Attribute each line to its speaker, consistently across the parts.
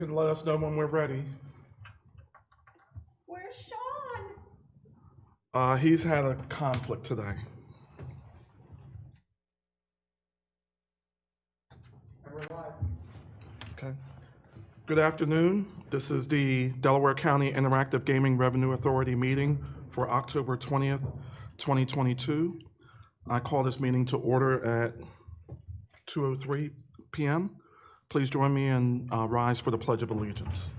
Speaker 1: Can let us know when we're ready.
Speaker 2: Where's Sean?
Speaker 1: He's had a conflict today. Okay. Good afternoon. This is the Delaware County Interactive Gaming Revenue Authority meeting for October 20th, 2022. I call this meeting to order at 2:03 p.m. Please join me and rise for the Pledge of Allegiance.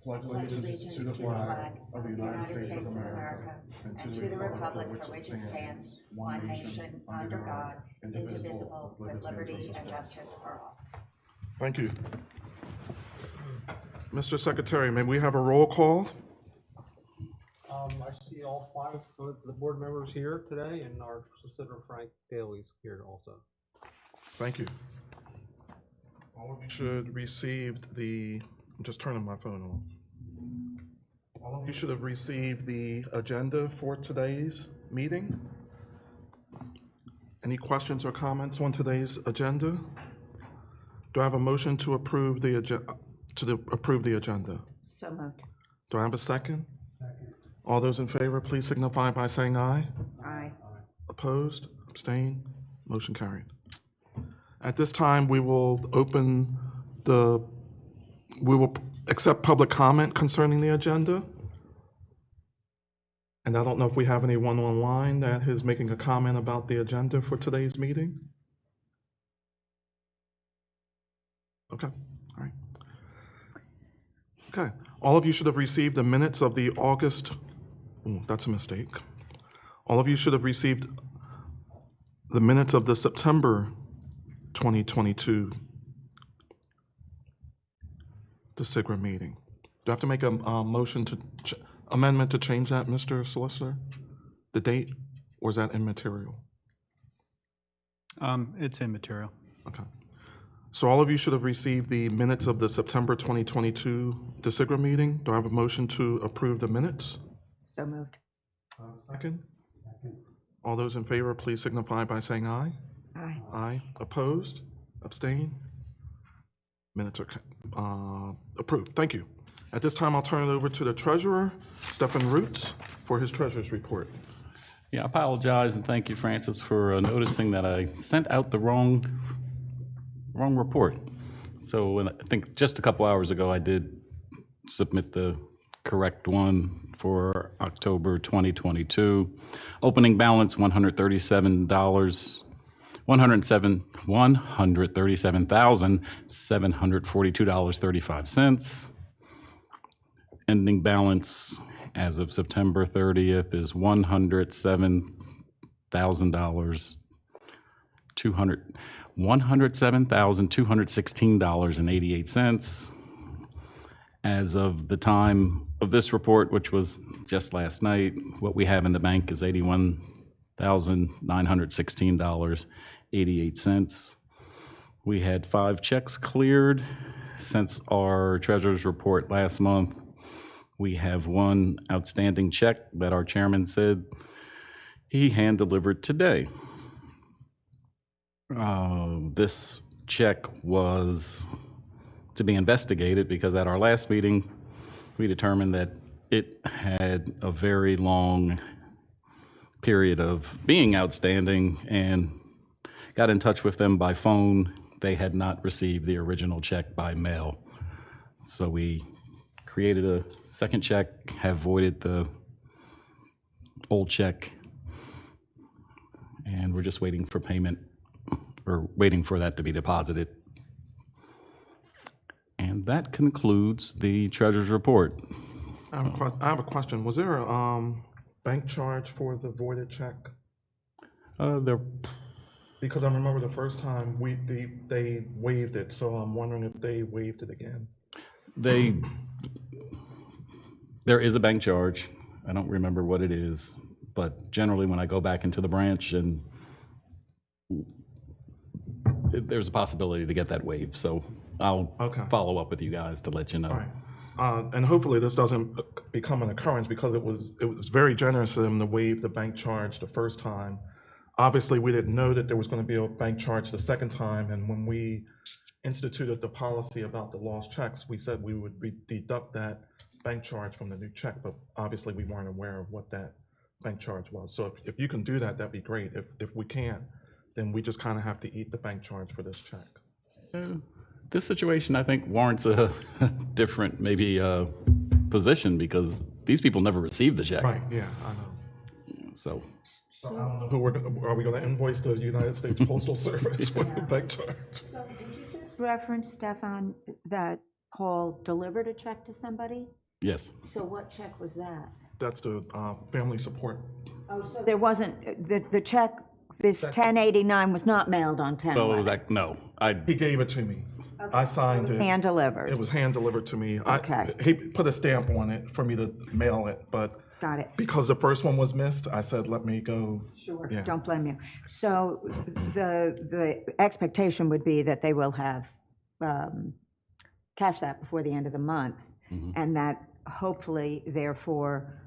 Speaker 3: Pledge allegiance to the flag of the United States of America and to the republic for which it stands, one nation, under God, indivisible, with liberty and justice for all.
Speaker 1: Thank you. Mr. Secretary, may we have a roll call?
Speaker 4: I see all five of the board members here today, and our solicitor Frank Daly is here also.
Speaker 1: Thank you. All of you should receive I'm just turning my phone on. All of you should have received the agenda for today's meeting. Any questions or comments on today's agenda? Do I have a motion to approve the agenda?
Speaker 2: So moved.
Speaker 1: Do I have a second? Second. All those in favor, please signify by saying aye.
Speaker 2: Aye.
Speaker 1: Opposed? Abstain? Motion carried. At this time, we will accept public comment concerning the agenda. And I don't know if we have anyone online that is making a comment about the agenda for today's meeting. Okay, all right. Okay, all of you should have received the minutes of the that's a mistake. All of you should have received the minutes of the September 2022 SIGRA meeting. Do I have to make a motion to amendment to change that, Mr. Solicitor? The date, or is that immaterial?
Speaker 5: It's immaterial.
Speaker 1: Okay. So all of you should have received the minutes of the September 2022 SIGRA meeting. Do I have a motion to approve the minutes?
Speaker 2: So moved.
Speaker 1: Second? Second. All those in favor, please signify by saying aye.
Speaker 2: Aye.
Speaker 1: Aye. Opposed? Abstain? Minutes are approved. Thank you. At this time, I'll turn it over to the treasurer, Stephen Roots, for his treasurer's report.
Speaker 6: Yeah, I apologize, and thank you, Francis, for noticing that I sent out the wrong report. So I think just a couple hours ago, I did submit the correct one for October 2022. Opening balance $137,742.35. Ending balance as of September 30th is $107,216.88. As of the time of this report, which was just last night, what we have in the bank is $81,916.88. We had 5 checks cleared since our treasurer's report last month. We have 1 outstanding check that our chairman said he hand delivered today. This check was to be investigated because at our last meeting, we determined that it had a very long period of being outstanding and got in touch with them by phone. They had not received the original check by mail. So we created a second check, have voided the old check, and we're just waiting for payment, or waiting for that to be deposited. And that concludes the treasurer's report.
Speaker 1: I have a question. Was there a bank charge for the voided check? Because I remember the first time they waived it, so I'm wondering if they waived it again.
Speaker 6: There is a bank charge. I don't remember what it is, but generally when I go back into the branch, and there's a possibility to get that waived. So I'll follow up with you guys to let you know.
Speaker 1: All right. And hopefully this doesn't become an occurrence, because it was very generous of them to waive the bank charge the first time. obviously, we didn't know that there was going to be a bank charge the second time, and when we instituted the policy about the lost checks, we said we would deduct that bank charge from the new check, but obviously we weren't aware of what that bank charge was. So if you can do that, that'd be great. If we can't, then we just kind of have to eat the bank charge for this check.
Speaker 6: This situation, I think, warrants a different, maybe, position, because these people never received the check.
Speaker 1: Right, yeah, I know.
Speaker 6: So,
Speaker 1: So I don't know who are we going to invoice the United States Postal Service for the bank charge?
Speaker 2: So did you just reference, Stefan, that Paul delivered a check to somebody?
Speaker 6: yes.
Speaker 2: So what check was that?
Speaker 1: That's the family support.
Speaker 2: Oh, so there wasn't, the check, this 1089 was not mailed on 10/11?
Speaker 6: Well, it was like, no,
Speaker 1: He gave it to me. I signed it.
Speaker 2: Hand delivered?
Speaker 1: It was hand delivered to me.
Speaker 2: Okay.
Speaker 1: He put a stamp on it for me to mail it, but
Speaker 2: Got it.
Speaker 1: because the first one was missed, I said, let me go.
Speaker 2: Sure.
Speaker 1: Yeah.
Speaker 2: Don't blame you. So the expectation would be that they will have cash that before the end of the month, and that hopefully, therefore,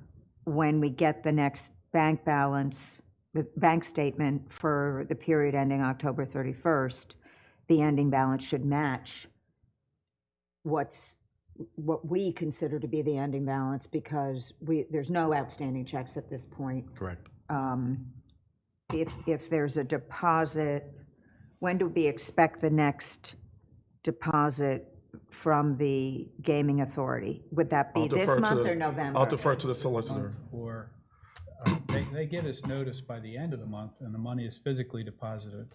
Speaker 2: when we get the next bank balance, the bank statement for the period ending October 31st, the ending balance should match what we consider to be the ending balance, because there's no outstanding checks at this point.
Speaker 6: Correct.
Speaker 2: If there's a deposit, when do we expect the next deposit from the gaming authority? Would that be
Speaker 1: I'll
Speaker 2: this
Speaker 1: defer to
Speaker 2: month
Speaker 1: the-
Speaker 2: or November?
Speaker 1: I'll defer to the solicitor.
Speaker 5: month, or they give us notice by the end of the month, and the money is physically deposited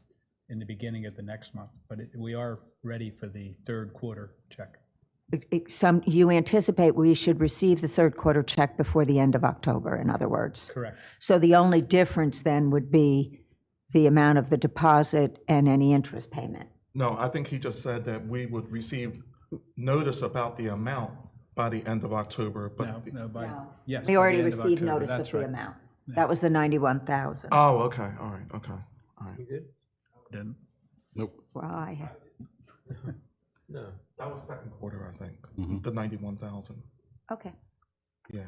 Speaker 5: in the beginning of the next month. But we are ready for the third quarter check.
Speaker 2: You anticipate we should receive the third quarter check before the end of October, in other words?
Speaker 5: Correct.
Speaker 2: So the only difference then would be the amount of the deposit and any interest payment?
Speaker 1: No, I think he just said that we would receive notice about the amount by the end of October, but.
Speaker 5: Yes.
Speaker 2: We
Speaker 5: by
Speaker 2: already
Speaker 5: the end of
Speaker 2: received
Speaker 5: October,
Speaker 2: notice of
Speaker 5: that's
Speaker 2: the
Speaker 5: right.
Speaker 2: amount. That was the 91,000.
Speaker 1: Oh, okay, all right, okay, all right.
Speaker 4: You did?
Speaker 5: Didn't.
Speaker 6: Nope.
Speaker 2: Well,
Speaker 4: No.
Speaker 1: That was second quarter, I think, the 91,000,
Speaker 2: okay.
Speaker 1: yeah.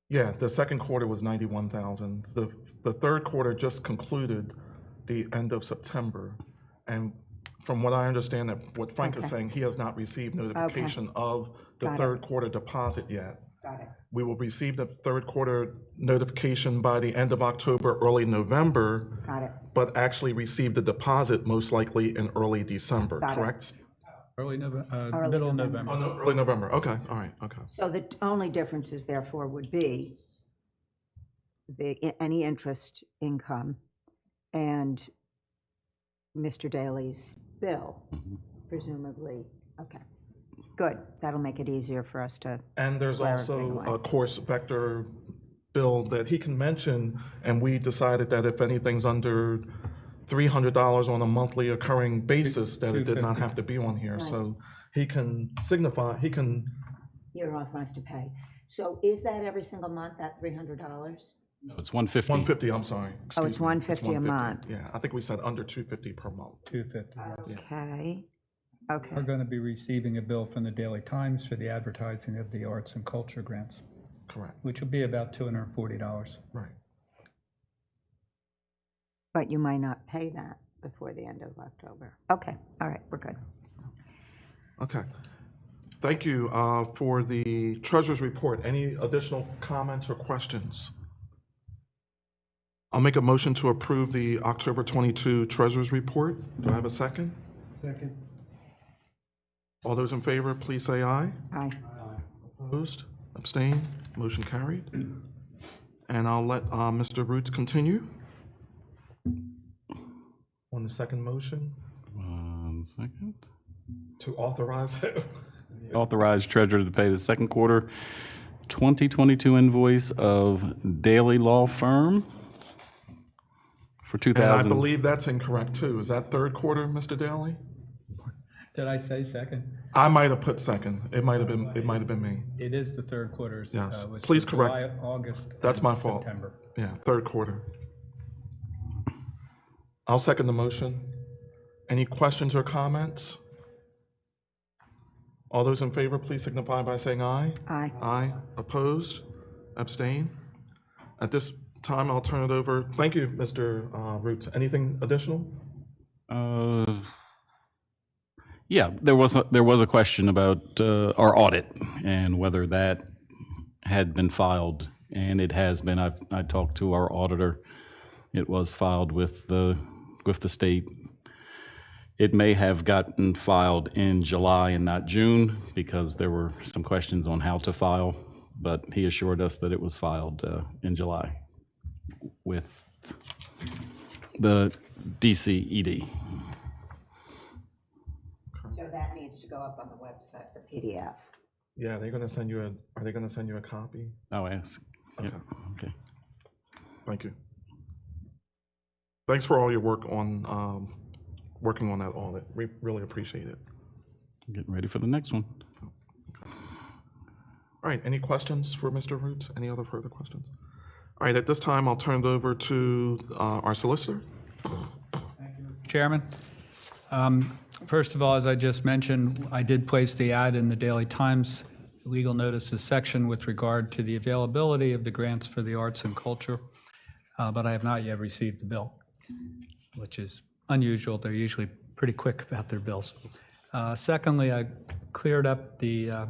Speaker 1: Yeah, the second quarter was 91,000. The third quarter just concluded the end of September. And from what I understand, that what Frank is
Speaker 2: Okay.
Speaker 1: saying, he has not received notification of the
Speaker 2: Got it.
Speaker 1: third quarter deposit yet.
Speaker 2: Got it.
Speaker 1: We will receive the third quarter notification by the end of October, early November,
Speaker 2: Got it.
Speaker 1: but actually receive the deposit most likely in early December,
Speaker 2: Got it.
Speaker 1: correct?
Speaker 5: Early November,
Speaker 2: Early
Speaker 5: middle of
Speaker 2: November.
Speaker 1: Oh,
Speaker 5: November.
Speaker 1: no, early November, okay, all right, okay.
Speaker 2: So the only differences therefore would be any interest income and Mr. Daly's bill, presumably. Okay, good. That'll make it easier for us to,
Speaker 1: And there's
Speaker 2: Swear everything
Speaker 1: also
Speaker 2: away.
Speaker 1: a course vector bill that he can mention, and we decided that if anything's under $300 on a monthly occurring basis, that it did not have to be on here. So he can signify, he can,
Speaker 2: you're authorized to pay. So is that every single month, that $300?
Speaker 6: No, it's 150.
Speaker 1: 150, I'm sorry.
Speaker 2: Oh,
Speaker 1: excuse
Speaker 2: it's
Speaker 1: me,
Speaker 2: 150 a
Speaker 1: 150.
Speaker 2: month.
Speaker 1: Yeah, I think we said under 250 per month.
Speaker 5: 250, yes.
Speaker 2: Okay,
Speaker 5: We're
Speaker 2: okay,
Speaker 5: going to be receiving a bill from the Daily Times for the advertising of the arts and culture grants,
Speaker 1: Correct,
Speaker 5: which will be about $240.
Speaker 1: right.
Speaker 2: but you might not pay that before the end of October. Okay, all right, we're good.
Speaker 1: Okay. Thank you for the treasurer's report. Any additional comments or questions? I'll make a motion to approve the October 22 treasurer's report. Do I have a second?
Speaker 5: Second.
Speaker 1: All those in favor, please say aye.
Speaker 2: Aye.
Speaker 1: Opposed? Abstained? Motion carried. And I'll let Mr. Roots continue on the second motion
Speaker 6: 1 second.
Speaker 1: to authorize him.
Speaker 6: Authorize treasurer to pay the second quarter 2022 invoice of Daily Law Firm for
Speaker 1: And I
Speaker 6: 2000.
Speaker 1: believe that's incorrect too. Is that third quarter, Mr. Daly?
Speaker 5: Did I say second?
Speaker 1: I might have put second. It might have been me.
Speaker 5: It is the third quarter's.
Speaker 1: Yes.
Speaker 5: was
Speaker 1: Please
Speaker 5: July,
Speaker 1: correct.
Speaker 5: August.
Speaker 1: That's
Speaker 5: and
Speaker 1: my fault.
Speaker 5: September.
Speaker 1: Yeah, third quarter. I'll second the motion. Any questions or comments? All those in favor, please signify by saying aye.
Speaker 2: Aye.
Speaker 1: Aye. Opposed? Abstain? At this time, I'll turn it over. Thank you, Mr. Roots. Anything additional?
Speaker 6: Yeah, there was a question about our audit and whether that had been filed, and it has been. I talked to our auditor. It was filed with the state. It may have gotten filed in July and not June because there were some questions on how to file, but he assured us that it was filed in July with the DCED.
Speaker 2: So that needs to go up on the website, the PDF.
Speaker 1: Yeah, they're gonna send you are they gonna send you a copy?
Speaker 6: I'll ask. Yeah,
Speaker 1: Okay.
Speaker 6: okay.
Speaker 1: Thank you. Thanks for all your work on, working on that audit. We really appreciate it.
Speaker 6: Getting ready for the next one.
Speaker 1: All right, any questions for Mr. Roots? Any other further questions? All right, at this time, I'll turn it over to our solicitor.
Speaker 5: Chairman, first of all, as I just mentioned, I did place the ad in the Daily Times legal notices section with regard to the availability of the grants for the arts and culture, but I have not yet received the bill, which is unusual. They're usually pretty quick about their bills. Secondly, I cleared up the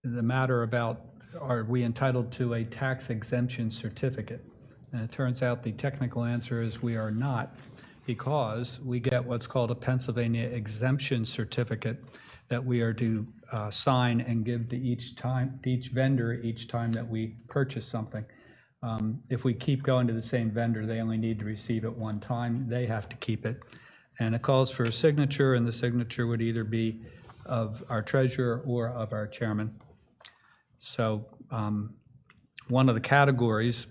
Speaker 5: matter about, are we entitled to a tax exemption certificate? And it turns out the technical answer is we are not, because we get what's called a Pennsylvania exemption certificate that we are to sign and give to each vendor each time that we purchase something. If we keep going to the same vendor, they only need to receive it one time. They have to keep it. And it calls for a signature, and the signature would either be of our treasurer or of our chairman. So one of the categories,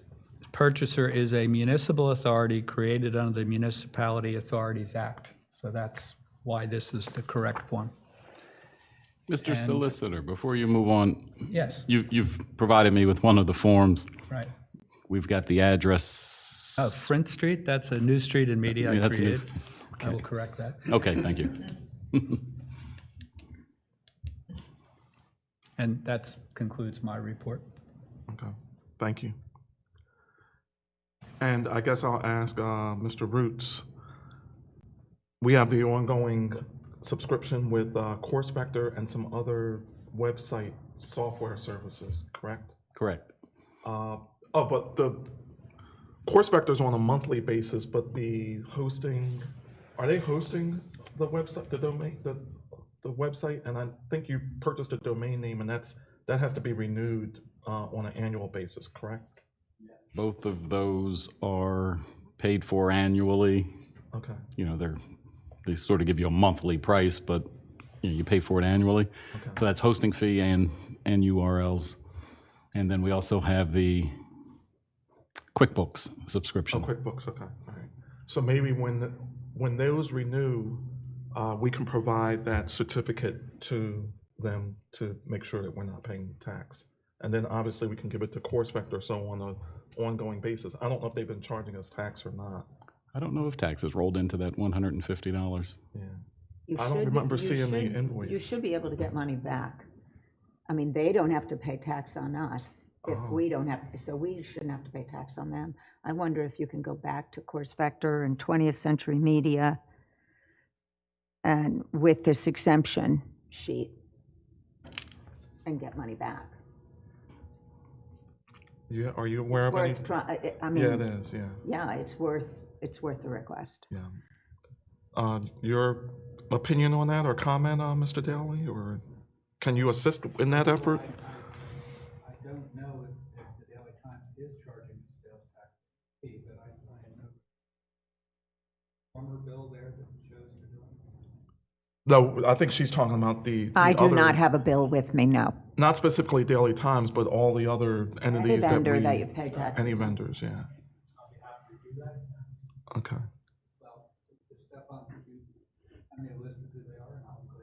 Speaker 5: purchaser is a municipal authority created under the Municipality Authorities Act. So that's why this is the correct form.
Speaker 6: Mr. Solicitor, before you move on,
Speaker 5: Yes,
Speaker 6: you've provided me with one of the forms.
Speaker 5: right.
Speaker 6: We've got the address.
Speaker 5: Oh, Front Street, that's a new street in Media I
Speaker 6: Yeah, that's a new-
Speaker 5: created. I will correct that.
Speaker 6: Okay, thank you.
Speaker 5: And that concludes my report.
Speaker 1: Okay, thank you. And I guess I'll ask Mr. Roots. We have the ongoing subscription with Course Vector and some other website software services, correct?
Speaker 6: Correct.
Speaker 1: But the Course Vector's on a monthly basis, but the hosting, are they hosting the website, the domain, the website? And I think you purchased a domain name, and that has to be renewed on an annual basis, correct?
Speaker 6: Both of those are paid for annually.
Speaker 1: Okay,
Speaker 6: You know, they sort of give you a monthly price, but you pay for it annually.
Speaker 1: Okay.
Speaker 6: So that's hosting fee and URLs. And then we also have the QuickBooks
Speaker 1: oh,
Speaker 6: subscription.
Speaker 1: QuickBooks, okay, all right. So maybe when those renew, we can provide that certificate to them to make sure that we're not paying tax. And then obviously we can give it to Course Vector, so on an ongoing basis. I don't know if they've been charging us tax or not.
Speaker 6: I don't know if taxes rolled into that $150.
Speaker 1: Yeah.
Speaker 2: You
Speaker 1: I don't
Speaker 2: should-
Speaker 1: remember
Speaker 2: you
Speaker 1: seeing the
Speaker 2: should-
Speaker 1: invoice.
Speaker 2: You should be able to get money back. I mean, they don't have to pay tax on us if we don't have, so we shouldn't have to pay tax on them. I wonder if you can go back to Course Vector and 20th Century Media and with this exemption sheet and get money back.
Speaker 1: Yeah, are you aware of any?
Speaker 2: It's worth try, I
Speaker 1: Yeah, it
Speaker 2: mean,
Speaker 1: is, yeah,
Speaker 2: yeah, it's worth the request.
Speaker 1: yeah. Your opinion on that or comment, Mr. Daly, or can you assist in that effort?
Speaker 5: I don't know if the Daily Times is charging the sales tax fee, but I know former bill there that shows they're doing.
Speaker 1: No, I think she's talking about the
Speaker 2: I do
Speaker 1: other-
Speaker 2: not have a bill with me, no.
Speaker 1: Not specifically Daily Times, but all the other
Speaker 2: Any
Speaker 1: entities that
Speaker 2: vendor
Speaker 1: we.
Speaker 2: that you pay taxes
Speaker 1: Any
Speaker 2: on.
Speaker 1: vendors, yeah.
Speaker 5: I'll be happy to do that.
Speaker 1: Okay,
Speaker 5: Well, if Stefan, could you send me a list of who they are, and I'll go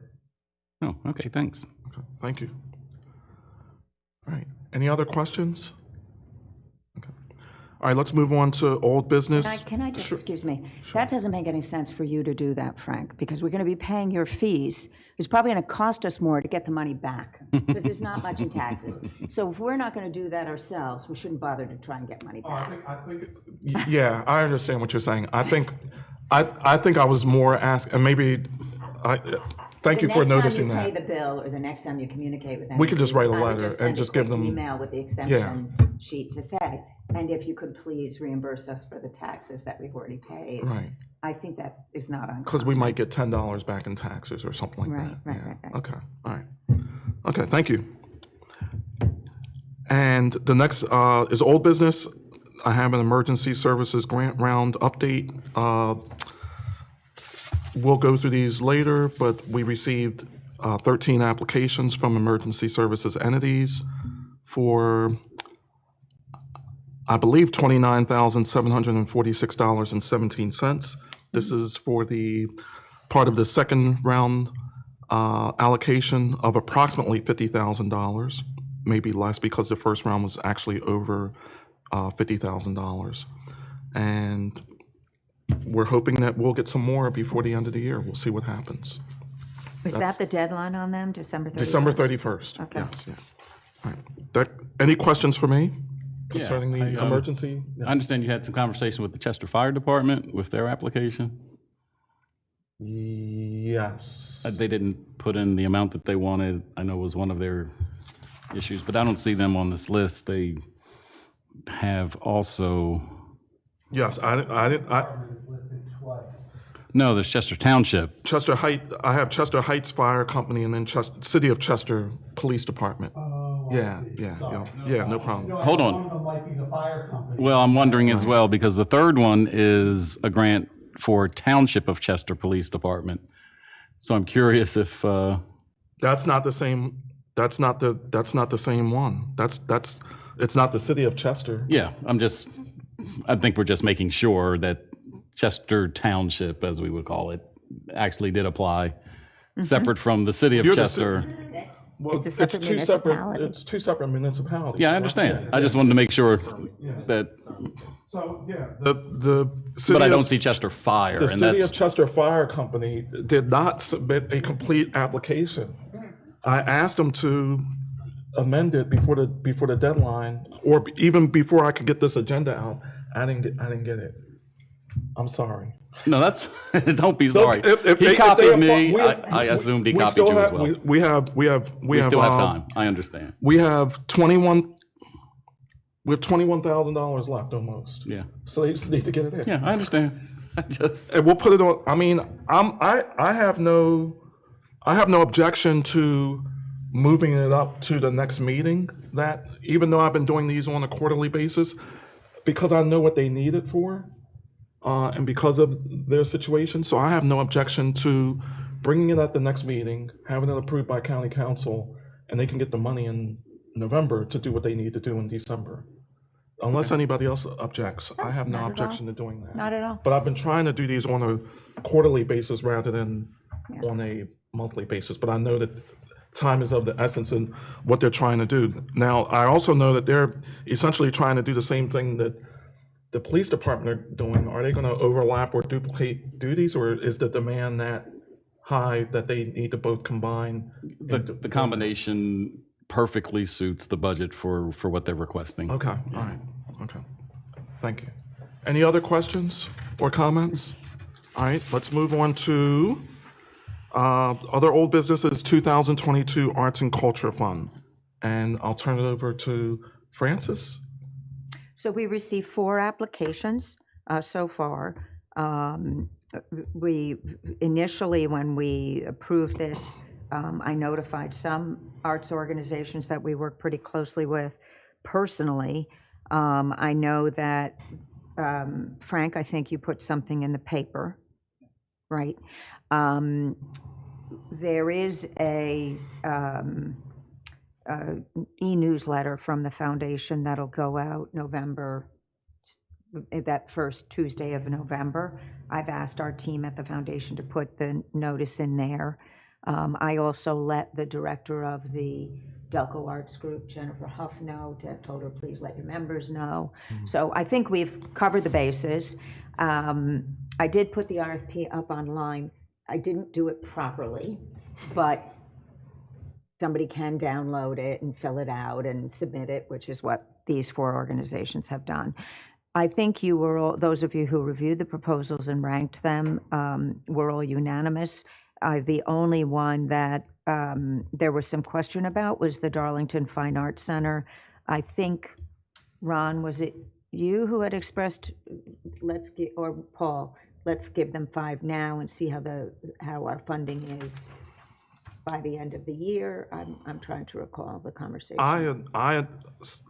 Speaker 5: ahead.
Speaker 6: Oh, okay, thanks.
Speaker 1: okay, thank you. All right, any other questions? Okay. All right, let's move on to old business.
Speaker 2: Can I just, excuse me, that doesn't make any sense for you to do that, Frank, because we're going to be paying your fees. It's probably going to cost us more to get the money back, because there's not much in taxes. So if we're not going to do that ourselves, we shouldn't bother to try and get money back.
Speaker 1: Yeah, I understand what you're saying. I think I was more asking, and maybe, thank you for noticing
Speaker 2: The next time you
Speaker 1: that.
Speaker 2: pay the bill, or the next time you communicate with them.
Speaker 1: We could just write a
Speaker 2: I would
Speaker 1: letter
Speaker 2: send
Speaker 1: and just
Speaker 2: a quick
Speaker 1: give them-
Speaker 2: email with the exemption sheet to say, and if you could please reimburse us for the taxes that we've already paid.
Speaker 1: Right,
Speaker 2: I think that is not uncommon.
Speaker 1: because we might get $10 back in taxes or something like
Speaker 2: Right,
Speaker 1: that.
Speaker 2: right,
Speaker 1: Yeah.
Speaker 2: right, right.
Speaker 1: Okay, all right. Okay, thank you. And the next is old business. I have an emergency services grant round update. We'll go through these later, but we received 13 applications from emergency services entities for, I believe, $29,746.17. This is for the part of the second round allocation of approximately $50,000, maybe less because the first round was actually over $50,000. And we're hoping that we'll get some more before the end of the year. We'll see what happens.
Speaker 2: Is that the deadline on them, December 31st?
Speaker 1: December 31st.
Speaker 2: Okay.
Speaker 1: Yes, yeah. All right. Any questions for me concerning the
Speaker 6: I,
Speaker 1: emergency?
Speaker 6: I understand you had some conversation with the Chester Fire Department with their application.
Speaker 1: Yes.
Speaker 6: They didn't put in the amount that they wanted. I know it was one of their issues, but I don't see them on this list. They have also,
Speaker 1: Yes,
Speaker 6: no, there's Chester Township.
Speaker 1: Chester Heights, I have Chester Heights Fire Company and then City of Chester Police Department. Yeah, no problem.
Speaker 6: Hold on.
Speaker 7: One of them might be the fire company.
Speaker 6: Well, I'm wondering as well, because the third one is a grant for Township of Chester Police Department. So I'm curious if,
Speaker 1: That's not the same, that's not the same one. It's not the City of Chester.
Speaker 6: yeah, I think we're just making sure that Chester Township, as we would call it, actually did apply, separate from the City of
Speaker 1: You're the
Speaker 6: Chester.
Speaker 1: Well,
Speaker 2: It's a separate municipality.
Speaker 1: It's two separate municipalities.
Speaker 6: Yeah, I understand. I just wanted to make sure that,
Speaker 1: So, yeah. The city
Speaker 6: but I
Speaker 1: of-
Speaker 6: don't see Chester Fire,
Speaker 1: The
Speaker 6: and
Speaker 1: City of
Speaker 6: that's,
Speaker 1: Chester Fire Company did not submit a complete application. I asked them to amend it before the deadline, or even before I could get this agenda out. I didn't get it. I'm sorry.
Speaker 6: no, that's, don't be sorry.
Speaker 1: If
Speaker 6: He
Speaker 1: they
Speaker 6: copied
Speaker 1: apply-
Speaker 6: me,
Speaker 1: we-
Speaker 6: I assumed he
Speaker 1: we
Speaker 6: copied
Speaker 1: still
Speaker 6: you as
Speaker 1: have-
Speaker 6: well.
Speaker 1: We have
Speaker 6: We still have time, I understand.
Speaker 1: We have $21,000 left almost.
Speaker 6: Yeah,
Speaker 1: So they just need to get it in.
Speaker 6: yeah, I understand. I just,
Speaker 1: And we'll put it on, I mean, I have no objection to moving it up to the next meeting, that, even though I've been doing these on a quarterly basis, because I know what they need it for, and because of their situation, so I have no objection to bringing it at the next meeting, having it approved by county council, and they can get the money in November to do what they need to do in December. Unless anybody else objects, I have
Speaker 2: not
Speaker 1: no
Speaker 2: at all.
Speaker 1: objection to doing that.
Speaker 2: Not at all.
Speaker 1: But I've been trying to do these on a quarterly basis rather than on a monthly basis. But I know that time is of the essence in what they're trying to do. Now, I also know that they're essentially trying to do the same thing that the police department are doing. Are they going to overlap or duplicate duties, or is the demand that high that they need to both combine?
Speaker 6: the combination perfectly suits the budget for what they're requesting.
Speaker 1: Okay, all right, okay. Thank you. Any other questions or comments? All right, let's move on to other old businesses, 2022 Arts and Culture Fund. And I'll turn it over to Francis.
Speaker 2: So we received 4 applications so far. We initially, when we approved this, I notified some arts organizations that we work pretty closely with personally. I know that, Frank, I think you put something in the paper, right? There is a e-newsletter from the foundation that'll go out November, that first Tuesday of November. I've asked our team at the foundation to put the notice in there. I also let the director of the Delco Arts Group, Jennifer Huff, know, told her, please let your members know. So I think we've covered the bases. I did put the RFP up online. I didn't do it properly, but somebody can download it and fill it out and submit it, which is what these 4 organizations have done. I think you were all, those of you who reviewed the proposals and ranked them, were all unanimous. The only one that there was some question about was the Darlington Fine Arts Center. I think, Ron, was it you who had expressed, or Paul, let's give them 5 now and see how our funding is by the end of the year? I'm trying to recall the conversation.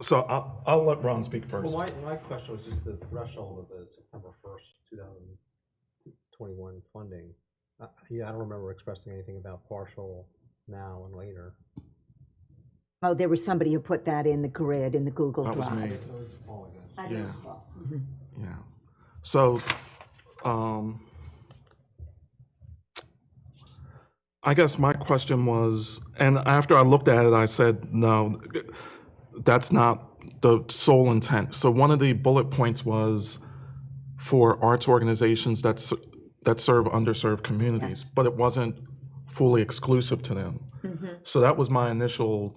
Speaker 1: So I'll let Ron speak first.
Speaker 4: Well, my question was just the threshold of the September 1st, 2021 funding. Yeah, I don't remember expressing anything about partial now and later.
Speaker 2: Oh, there was somebody who put that in the grid, in the Google Drive.
Speaker 1: That was me.
Speaker 4: It was Paul, I guess.
Speaker 2: I think it was Paul.
Speaker 1: Yeah. So, I guess my question was, and after I looked at it, I said, no, that's not the sole intent. So one of the bullet points was for arts organizations that serve underserved communities, but it wasn't fully exclusive to them. So that was my initial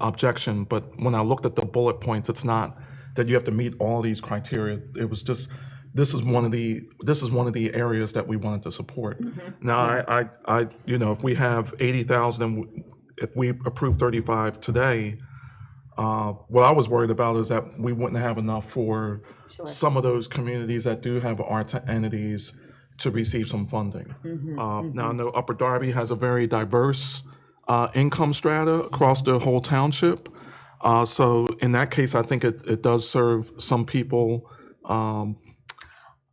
Speaker 1: objection. But when I looked at the bullet points, it's not that you have to meet all these criteria. It was just, this is one of the areas that we wanted to support. Now, I if we have 80,000 and if we approve 35 today, what I was worried about is that we wouldn't have enough for some of those communities that do have arts entities to receive some funding. Now, I know Upper Darby has a very diverse income strata across the whole township. So in that case, I think it does serve some people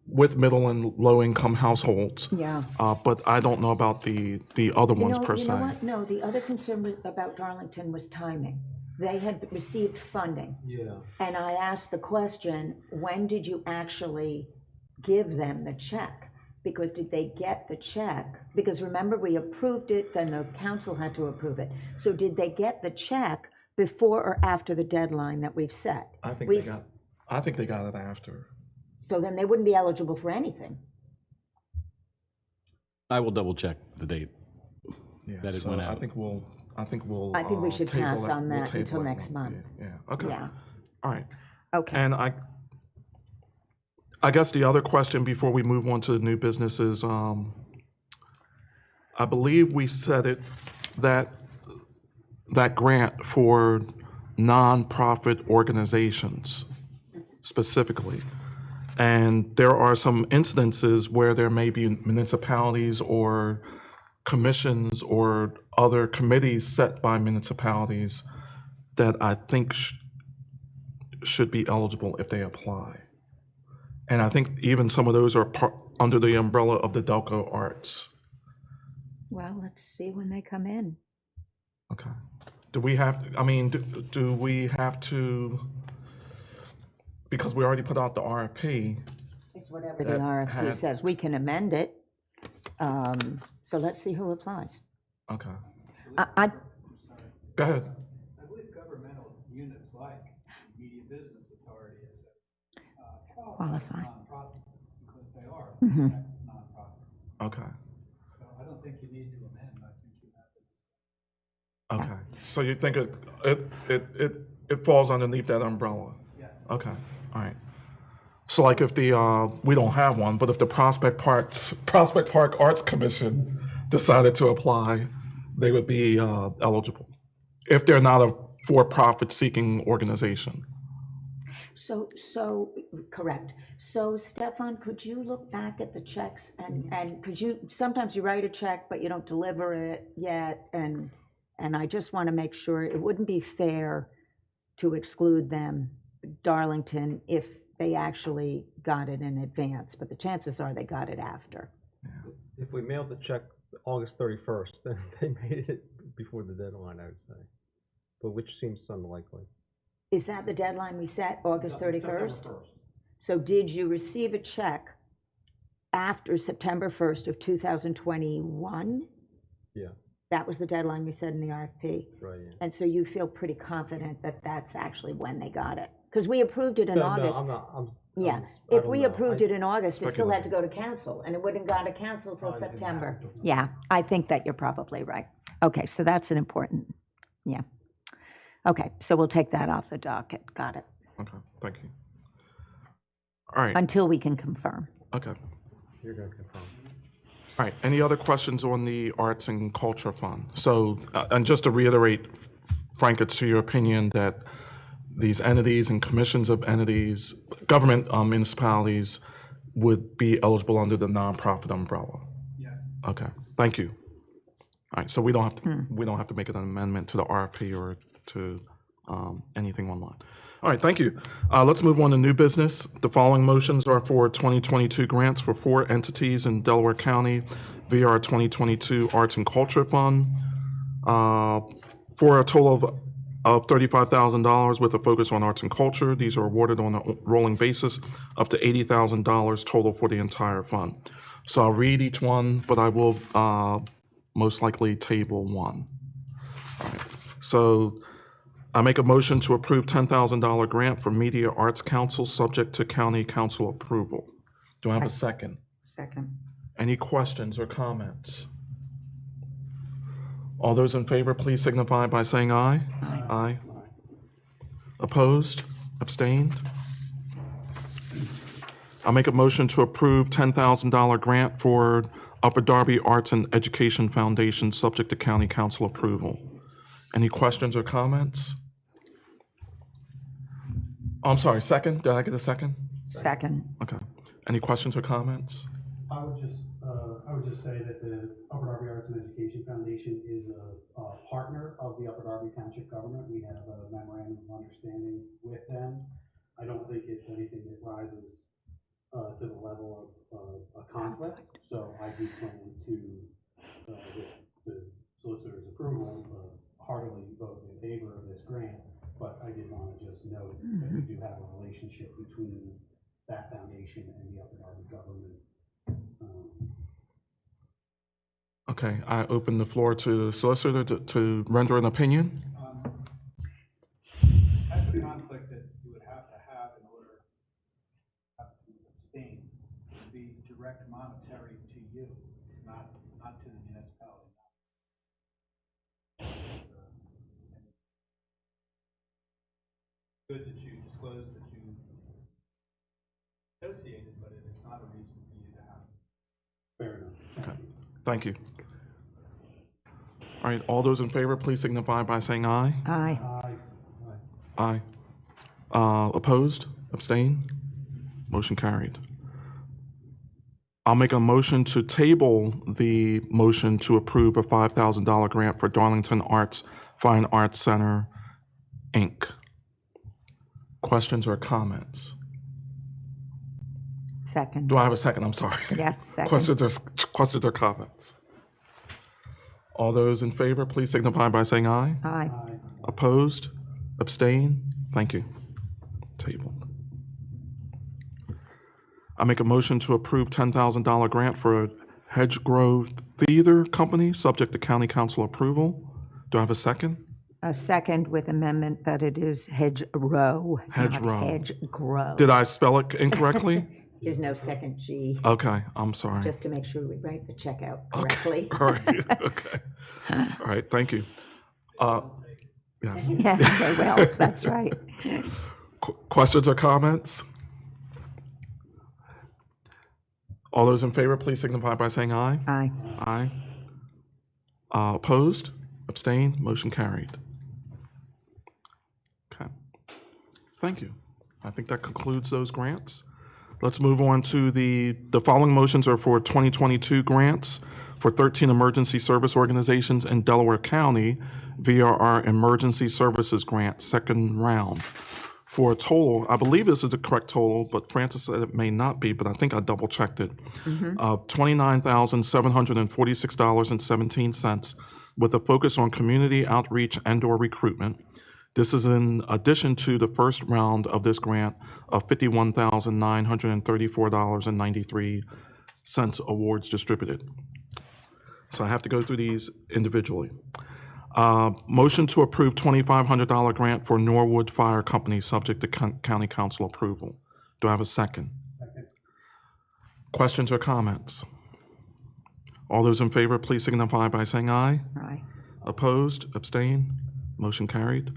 Speaker 1: with middle and low income households.
Speaker 2: Yeah.
Speaker 1: But I don't know about the other ones per
Speaker 2: You
Speaker 1: se.
Speaker 2: know what? No, the other concern about Darlington was timing. They had received funding.
Speaker 4: Yeah.
Speaker 2: And I asked the question, when did you actually give them the check? Because did they get the check? Because remember, we approved it, then the council had to approve it. So did they get the check before or after the deadline that we've set?
Speaker 1: I think they got it after.
Speaker 2: So then they wouldn't be eligible for anything.
Speaker 6: I will double check the date
Speaker 1: Yeah,
Speaker 6: that it
Speaker 1: so
Speaker 6: went out.
Speaker 1: I think
Speaker 2: we should
Speaker 1: table
Speaker 2: pass on
Speaker 1: we'll
Speaker 2: that
Speaker 1: table
Speaker 2: until
Speaker 1: it
Speaker 2: next
Speaker 1: one.
Speaker 2: month.
Speaker 1: Yeah, okay.
Speaker 2: Yeah.
Speaker 1: All right.
Speaker 2: Okay.
Speaker 1: And I guess the other question before we move on to the new business is, I believe we said it, that grant for nonprofit organizations specifically. And there are some incidences where there may be municipalities or commissions or other committees set by municipalities that I think should be eligible if they apply. And I think even some of those are under the umbrella of the Delco Arts.
Speaker 2: Well, let's see when they come in.
Speaker 1: Okay. Do we have, do we have to, because we already put out the RFP,
Speaker 2: It's whatever the
Speaker 1: that
Speaker 2: RFP
Speaker 1: had-
Speaker 2: says. We can amend it. So let's see who applies.
Speaker 1: okay.
Speaker 2: I,
Speaker 1: Go ahead.
Speaker 7: I believe governmental units like Media Business Authority is
Speaker 2: Qualify.
Speaker 7: nonprofits because they are
Speaker 2: Mhm.
Speaker 7: nonprofits.
Speaker 1: Okay.
Speaker 7: So I don't think you need to amend. I think you have to.
Speaker 1: Okay. So you think it falls underneath that umbrella?
Speaker 7: Yes.
Speaker 1: Okay. All right. So like if we don't have one, but if the Prospect Park Arts Commission decided to apply, they would be eligible if they're not a for-profit seeking organization.
Speaker 2: so, correct. So Stefan, could you look back at the checks and could you, sometimes you write a check, but you don't deliver it yet. And I just want to make sure it wouldn't be fair to exclude them, Darlington, if they actually got it in advance, but the chances are they got it after.
Speaker 4: If we mailed the check August 31st, then they made it before the deadline, I would say. But which seems unlikely.
Speaker 2: Is that the deadline we set, August 31st?
Speaker 7: September 1st.
Speaker 2: So did you receive a check after September 1st of 2021?
Speaker 4: Yeah.
Speaker 2: That was the deadline we said in the RFP.
Speaker 4: Right, yeah.
Speaker 2: And so you feel pretty confident that that's actually when they got it? Because we approved it in
Speaker 4: No,
Speaker 2: August.
Speaker 4: I'm not,
Speaker 2: Yeah,
Speaker 4: I
Speaker 2: if
Speaker 4: don't
Speaker 2: we
Speaker 4: know.
Speaker 2: approved it in August, it still had to
Speaker 1: Speculating.
Speaker 2: go to council, and it wouldn't got to council till
Speaker 4: Probably didn't
Speaker 2: September.
Speaker 4: happen.
Speaker 2: Yeah, I think that you're probably right. Okay, so that's an important, yeah. Okay, so we'll take that off the docket, got it,
Speaker 1: Okay, thank you. All right,
Speaker 2: until we can confirm.
Speaker 1: okay.
Speaker 4: You're gonna confirm.
Speaker 1: All right, any other questions on the Arts and Culture Fund? So, and just to reiterate, Frank, it's to your opinion that these entities and commissions of entities, government municipalities would be eligible under the nonprofit umbrella?
Speaker 7: Yes.
Speaker 1: Okay, thank you. All right, so we don't have to make an amendment to the RFP or to anything online. All right, thank you. Let's move on to new business. The following motions are for 2022 grants for 4 entities in Delaware County via our 2022 Arts and Culture Fund for a total of $35,000 with a focus on arts and culture. These are awarded on a rolling basis, up to $80,000 total for the entire fund. So I'll read each one, but I will most likely table one. All right. So I make a motion to approve $10,000 grant for Media Arts Council, subject to county council approval. Do I have a second?
Speaker 2: Second.
Speaker 1: Any questions or comments? All those in favor, please signify by saying aye. Aye. Opposed? Abstained? I'll make a motion to approve $10,000 grant for Upper Darby Arts and Education Foundation, subject to county council approval. Any questions or comments? Oh, I'm sorry, second? Did I get a second?
Speaker 2: Second.
Speaker 1: Okay. Any questions or comments?
Speaker 3: I would just say that the Upper Darby Arts and Education Foundation is a partner of the Upper Darby Township government. We have a memorandum of understanding with them. I don't think it's anything that rises to the level of a conflict. So I do plan to, with the solicitor's approval, heartily vote in favor of this grant. But I did want to just note that we do have a relationship between that foundation and the Upper Darby government.
Speaker 1: Okay, I open the floor to the solicitor to render an opinion.
Speaker 7: Type of conflict that you would have to have in order to abstain would be direct monetary to you, not to the municipality. Good that you disclose that you associated, but it is not a reason for you to have.
Speaker 3: Fair enough.
Speaker 1: Okay, thank you. All right, all those in favor, please signify by saying aye.
Speaker 2: Aye.
Speaker 3: Aye.
Speaker 1: Aye. Opposed? Abstain? Motion carried. I'll make a motion to table the motion to approve a $5,000 grant for Darlington Arts Fine Arts Center, Inc. Questions or comments?
Speaker 2: Second.
Speaker 1: Do I have a second? I'm sorry.
Speaker 2: Yes, second.
Speaker 1: Questions or comments? All those in favor, please signify by saying aye.
Speaker 2: Aye.
Speaker 1: Opposed? Abstain? Thank you. Tabled. I make a motion to approve $10,000 grant for Hedgegrove Theater Company, subject to county council approval. Do I have a second?
Speaker 2: A second with amendment that it is hedgerow, not
Speaker 1: Hedgerow.
Speaker 2: hedgegrow.
Speaker 1: Did I spell it incorrectly?
Speaker 2: There's no second G,
Speaker 1: Okay, I'm sorry.
Speaker 2: just to make sure we write the check out correctly.
Speaker 1: All right, okay. All right, thank you. Yes.
Speaker 2: Yeah, they will, that's right.
Speaker 1: Questions or comments? All those in favor, please signify by saying aye.
Speaker 2: Aye.
Speaker 1: Aye. Opposed? Abstained? Motion carried. Okay. Thank you. I think that concludes those grants. Let's move on to the following motions are for 2022 grants for 13 emergency service organizations in Delaware County via our Emergency Services Grant, second round. For a total, I believe this is the correct total, but Francis said it may not be, but I think I double checked it, of $29,746.17 with a focus on community outreach and/or recruitment. This is in addition to the first round of this grant of $51,934.93 awards distributed. So I have to go through these individually. Motion to approve $2,500 grant for Norwood Fire Company, subject to county council approval. Do I have a second?
Speaker 7: Second.
Speaker 1: Questions or comments? All those in favor, please signify by saying aye.
Speaker 2: Aye.
Speaker 1: Opposed, abstain, motion carried.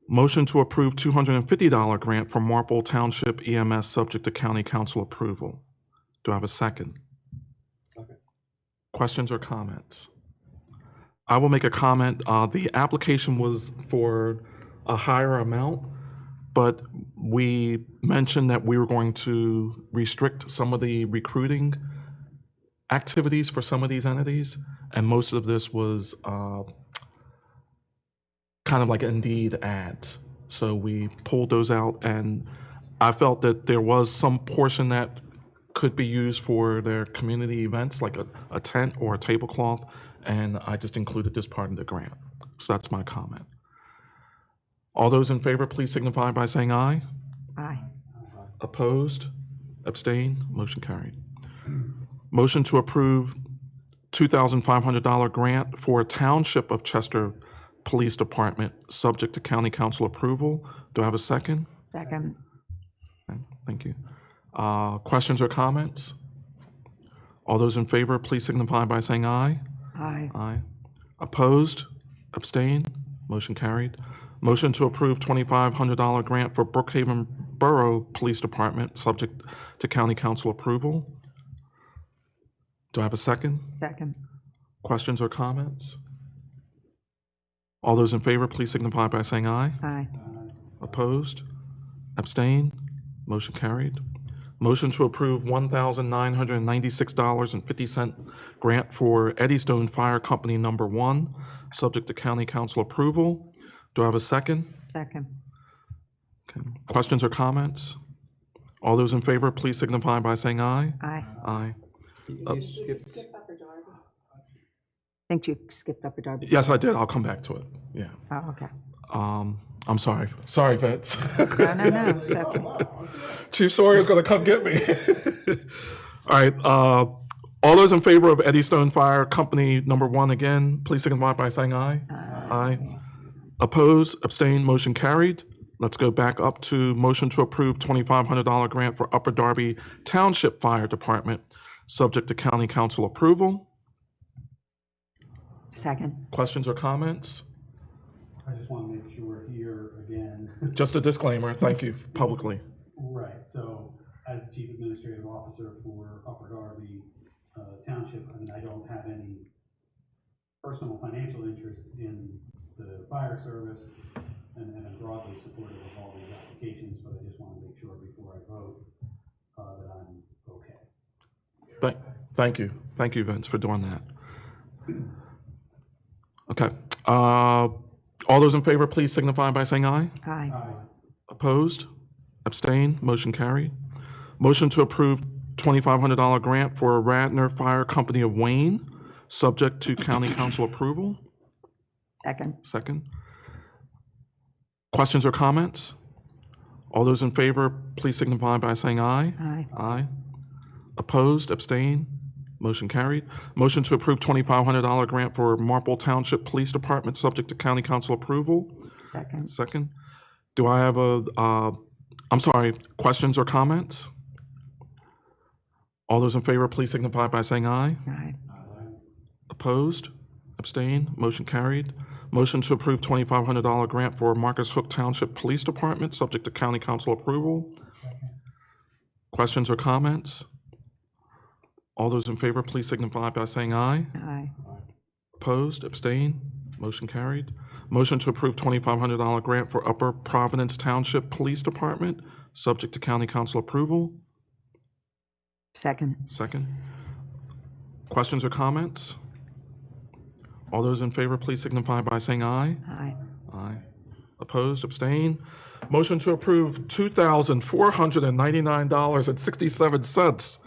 Speaker 1: Motion to approve $250 grant for Marple Township EMS, subject to county council approval. Do I have a second?
Speaker 7: Second.
Speaker 1: Questions or comments? I will make a comment. The application was for a higher amount, but we mentioned that we were going to restrict some of the recruiting activities for some of these entities, and most of this was kind of like Indeed ads. So we pulled those out, and I felt that there was some portion that could be used for their community events, like a tent or a tablecloth, and I just included this part in the grant. So that's my comment. All those in favor, please signify by saying aye.
Speaker 2: Aye.
Speaker 1: Opposed? Abstain? Motion carried. Motion to approve $2,500 grant for Township of Chester Police Department, subject to county council approval. Do I have a second?
Speaker 2: Second.
Speaker 1: Okay, thank you. Questions or comments? All those in favor, please signify by saying aye.
Speaker 2: Aye.
Speaker 1: Aye. Opposed? Abstain? Motion carried. Motion to approve $2,500 grant for Brookhaven Borough Police Department, subject to county council approval. Do I have a second?
Speaker 2: Second.
Speaker 1: Questions or comments? All those in favor, please signify by saying aye.
Speaker 2: Aye.
Speaker 1: Opposed? Abstain? Motion carried. Motion to approve $1,996.50 grant for Eddystone Fire Company Number 1, subject to county council approval. Do I have a second?
Speaker 2: Second.
Speaker 1: Okay. Questions or comments? All those in favor, please signify by saying aye.
Speaker 2: Aye.
Speaker 1: Aye.
Speaker 4: You skipped,
Speaker 2: Think you skipped Upper Darby?
Speaker 1: Yes, I did. I'll come back to it. Yeah.
Speaker 2: Oh, okay.
Speaker 1: I'm sorry. Sorry, Vince.
Speaker 2: No, it's okay.
Speaker 1: Chief Sawyer's going to come get me. All right. All those in favor of Eddystone Fire Company Number 1 again, please signify by saying aye. Aye. Oppose, abstain, motion carried. Let's go back up to motion to approve $2,500 grant for Upper Darby Township Fire Department, subject to county council approval.
Speaker 2: Second.
Speaker 1: Questions or comments?
Speaker 7: I just want to make sure here again.
Speaker 1: Just a disclaimer. Thank you publicly.
Speaker 7: Right, so as the Chief Administrative Officer for Upper Darby Township, I mean, I don't have any personal financial interest in the fire service, and I'm broadly supportive of all these applications, but I just want to make sure before I vote that I'm okay.
Speaker 1: Thank you. Thank you, Vince, for doing that. Okay. All those in favor, please signify by saying aye.
Speaker 2: Aye.
Speaker 1: Opposed? Abstain? Motion carried. Motion to approve $2,500 grant for Radnor Fire Company of Wayne, subject to county council approval.
Speaker 2: Second.
Speaker 1: Second. Questions or comments? All those in favor, please signify by saying aye.
Speaker 2: Aye.
Speaker 1: Aye. Opposed? Abstain? Motion carried. Motion to approve $2,500 grant for Marple Township Police Department, subject to county council approval.
Speaker 2: Second.
Speaker 1: Second. Do I have questions or comments? All those in favor, please signify by saying aye.
Speaker 2: Aye.
Speaker 1: Opposed? Abstain? Motion carried. Motion to approve $2,500 grant for Marcus Hook Township Police Department, subject to county council approval. Questions or comments? All those in favor, please signify by saying aye.
Speaker 2: Aye.
Speaker 1: Opposed? Abstain? Motion carried. Motion to approve $2,500 grant for Upper Providence Township Police Department, subject to county council approval.
Speaker 2: Second.
Speaker 1: Second. Questions or comments? All those in favor, please signify by saying aye.
Speaker 2: Aye.
Speaker 1: Aye. Opposed? Abstain? Motion to approve $2,499.67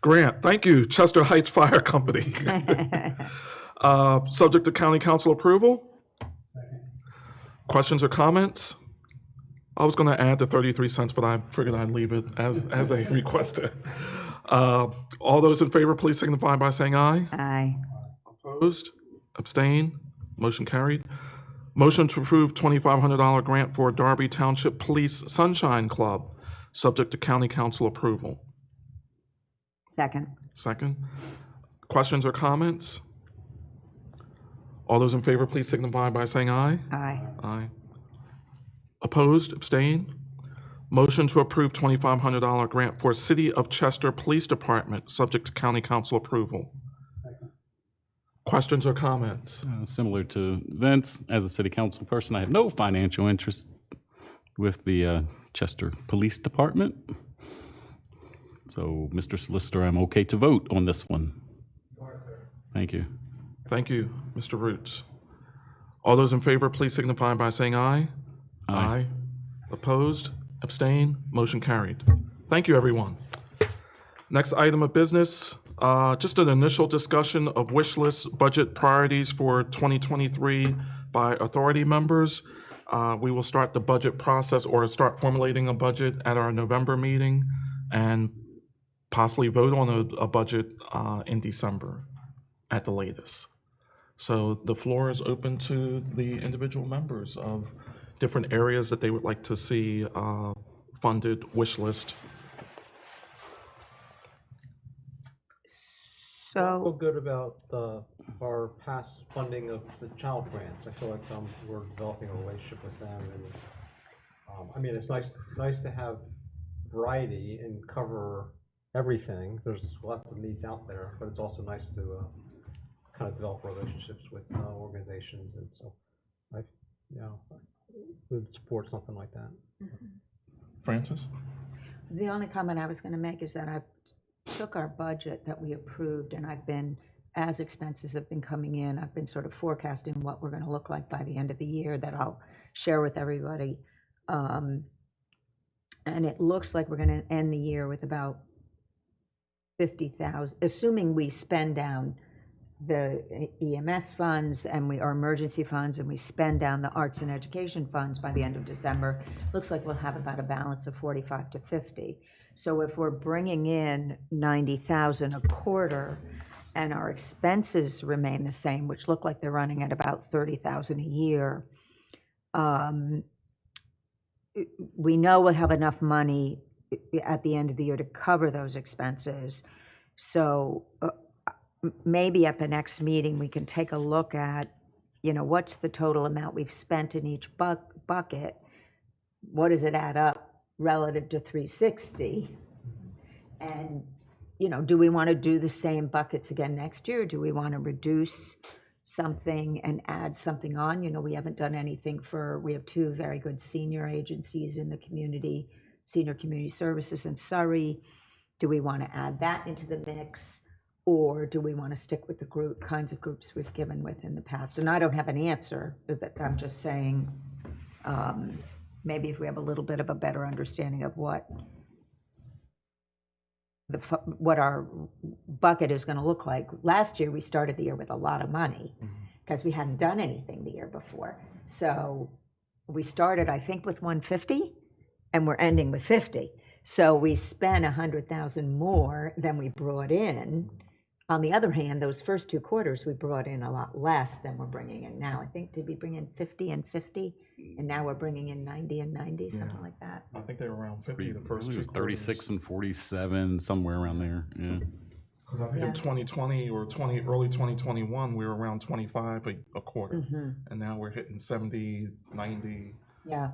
Speaker 1: grant. Thank you, Chester Heights Fire Company. Subject to county council approval. Questions or comments? I was going to add the 33 cents, but I figured I'd leave it as a requested. All those in favor, please signify by saying aye.
Speaker 2: Aye.
Speaker 1: Opposed? Abstain? Motion carried. Motion to approve $2,500 grant for Darby Township Police Sunshine Club, subject to county council approval.
Speaker 2: Second.
Speaker 1: Second. Questions or comments? All those in favor, please signify by saying aye.
Speaker 2: Aye.
Speaker 1: Aye. Opposed? Abstain? Motion to approve $2,500 grant for City of Chester Police Department, subject to county council approval. Questions or comments?
Speaker 6: Similar to Vince, as a city council person, I have no financial interest with the Chester Police Department. So, Mr. Solicitor, I'm okay to vote on this one. Thank you.
Speaker 1: Thank you, Mr. Roots. All those in favor, please signify by saying aye.
Speaker 6: Aye.
Speaker 1: Opposed? Abstain? Motion carried. Thank you, everyone. Next item of business, just an initial discussion of wish list budget priorities for 2023 by authority members. We will start the budget process or start formulating a budget at our November meeting and possibly vote on a budget in December at the latest. So the floor is open to the individual members of different areas that they would like to see funded wish list.
Speaker 4: I feel
Speaker 2: So,
Speaker 4: good about our past funding of the child grants. I feel like we're developing a relationship with them, and I mean, it's nice to have variety and cover everything. There's lots of needs out there, but it's also nice to kind of develop relationships with organizations, and so I would support something like that.
Speaker 1: Francis?
Speaker 2: the only comment I was going to make is that I took our budget that we approved, and I've been, as expenses have been coming in, I've been sort of forecasting what we're going to look like by the end of the year that I'll share with everybody. And it looks like we're going to end the year with about 50,000, assuming we spend down the EMS funds and our emergency funds, and we spend down the arts and education funds by the end of December. Looks like we'll have about a balance of 45 to 50. So if we're bringing in 90,000 a quarter and our expenses remain the same, which look like they're running at about 30,000 a year, we know we'll have enough money at the end of the year to cover those expenses. So maybe at the next meeting, we can take a look at, what's the total amount we've spent in each bucket? What does it add up relative to 360? And, do we want to do the same buckets again next year? Do we want to reduce something and add something on? We haven't done anything we have two very good senior agencies in the community, Senior Community Services in Surrey. Do we want to add that into the mix? Or do we want to stick with the kinds of groups we've given with in the past? And I don't have an answer, but I'm just saying, maybe if we have a little bit of a better understanding of what our bucket is going to look like. Last year, we started the year with a lot of money because we hadn't done anything the year before. So we started, I think, with 150, and we're ending with 50. So we spent 100,000 more than we brought in. On the other hand, those first two quarters, we brought in a lot less than we're bringing in now. I think, did we bring in 50 and 50? And now we're bringing in 90 and 90, something like that.
Speaker 1: I think they were around 50 the first
Speaker 6: It
Speaker 1: two
Speaker 6: was
Speaker 1: quarters.
Speaker 6: 36 and 47, somewhere around there, yeah.
Speaker 1: Because I think in 2020 or early 2021, we were around 25 a quarter. And now we're hitting 70, 90,
Speaker 2: Yeah.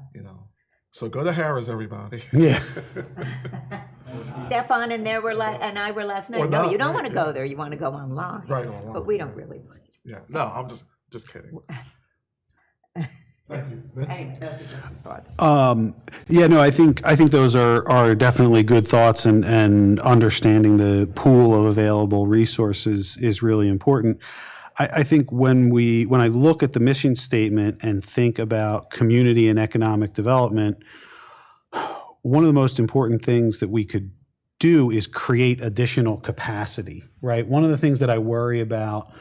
Speaker 1: So go to Harrah's, everybody.
Speaker 8: Yeah.
Speaker 2: Stefan and I were last night.
Speaker 1: Or
Speaker 2: No,
Speaker 1: not,
Speaker 2: you don't
Speaker 1: right,
Speaker 2: want to
Speaker 1: yeah.
Speaker 2: go there. You want to go online.
Speaker 1: Right, online.
Speaker 2: But we don't really.
Speaker 1: Yeah, no, I'm just kidding. Thank you. Vince?
Speaker 2: Anyway, those are just some thoughts.
Speaker 8: Yeah, no, I think those are definitely good thoughts, and understanding the pool of available resources is really important. I think when I look at the mission statement and think about community and economic development, one of the most important things that we could do is create additional capacity, right? One of the things that I worry about,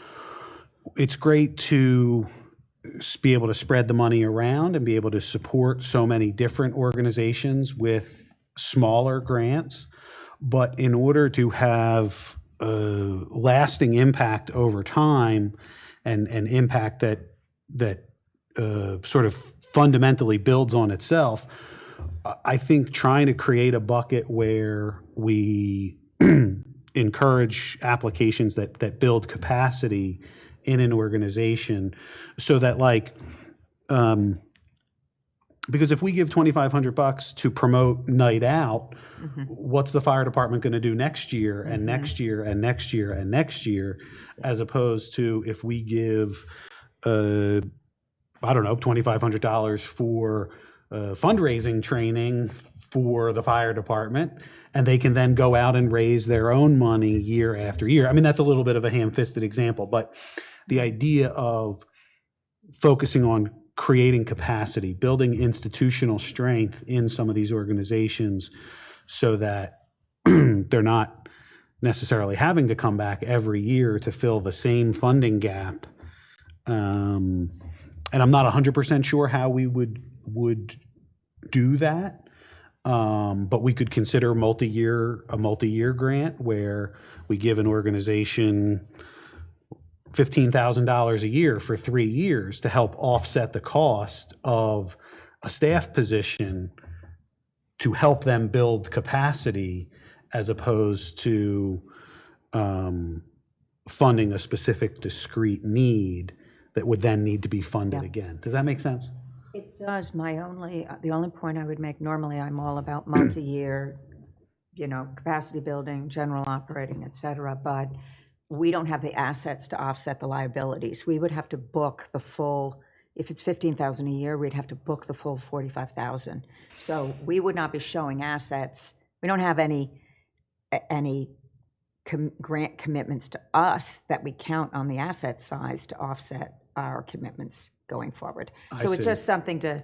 Speaker 8: it's great to be able to spread the money around and be able to support so many different organizations with smaller grants. But in order to have a lasting impact over time and impact that sort of fundamentally builds on itself, I think trying to create a bucket where we encourage applications that build capacity in an organization so that because if we give $2,500 to promote night out, what's the fire department going to do next year and next year and next year and next year, as opposed to if we give, I don't know, $2,500 for fundraising training for the fire department, and they can then go out and raise their own money year after year. I mean, that's a little bit of a ham-fisted example, but the idea of focusing on creating capacity, building institutional strength in some of these organizations so that they're not necessarily having to come back every year to fill the same funding gap. And I'm not 100% sure how we would do that. But we could consider a multi-year grant where we give an organization $15,000 a year for 3 years to help offset the cost of a staff position to help them build capacity, as opposed to funding a specific discrete need that would then need to be funded again. Does that make sense?
Speaker 2: It does. The only point I would make, normally I'm all about multi-year, capacity building, general operating, et cetera, but we don't have the assets to offset the liabilities. We would have to book the full, if it's $15,000 a year, we'd have to book the full $45,000. So we would not be showing assets. We don't have any grant commitments to us that we count on the asset size to offset our commitments going forward. So it's just something to,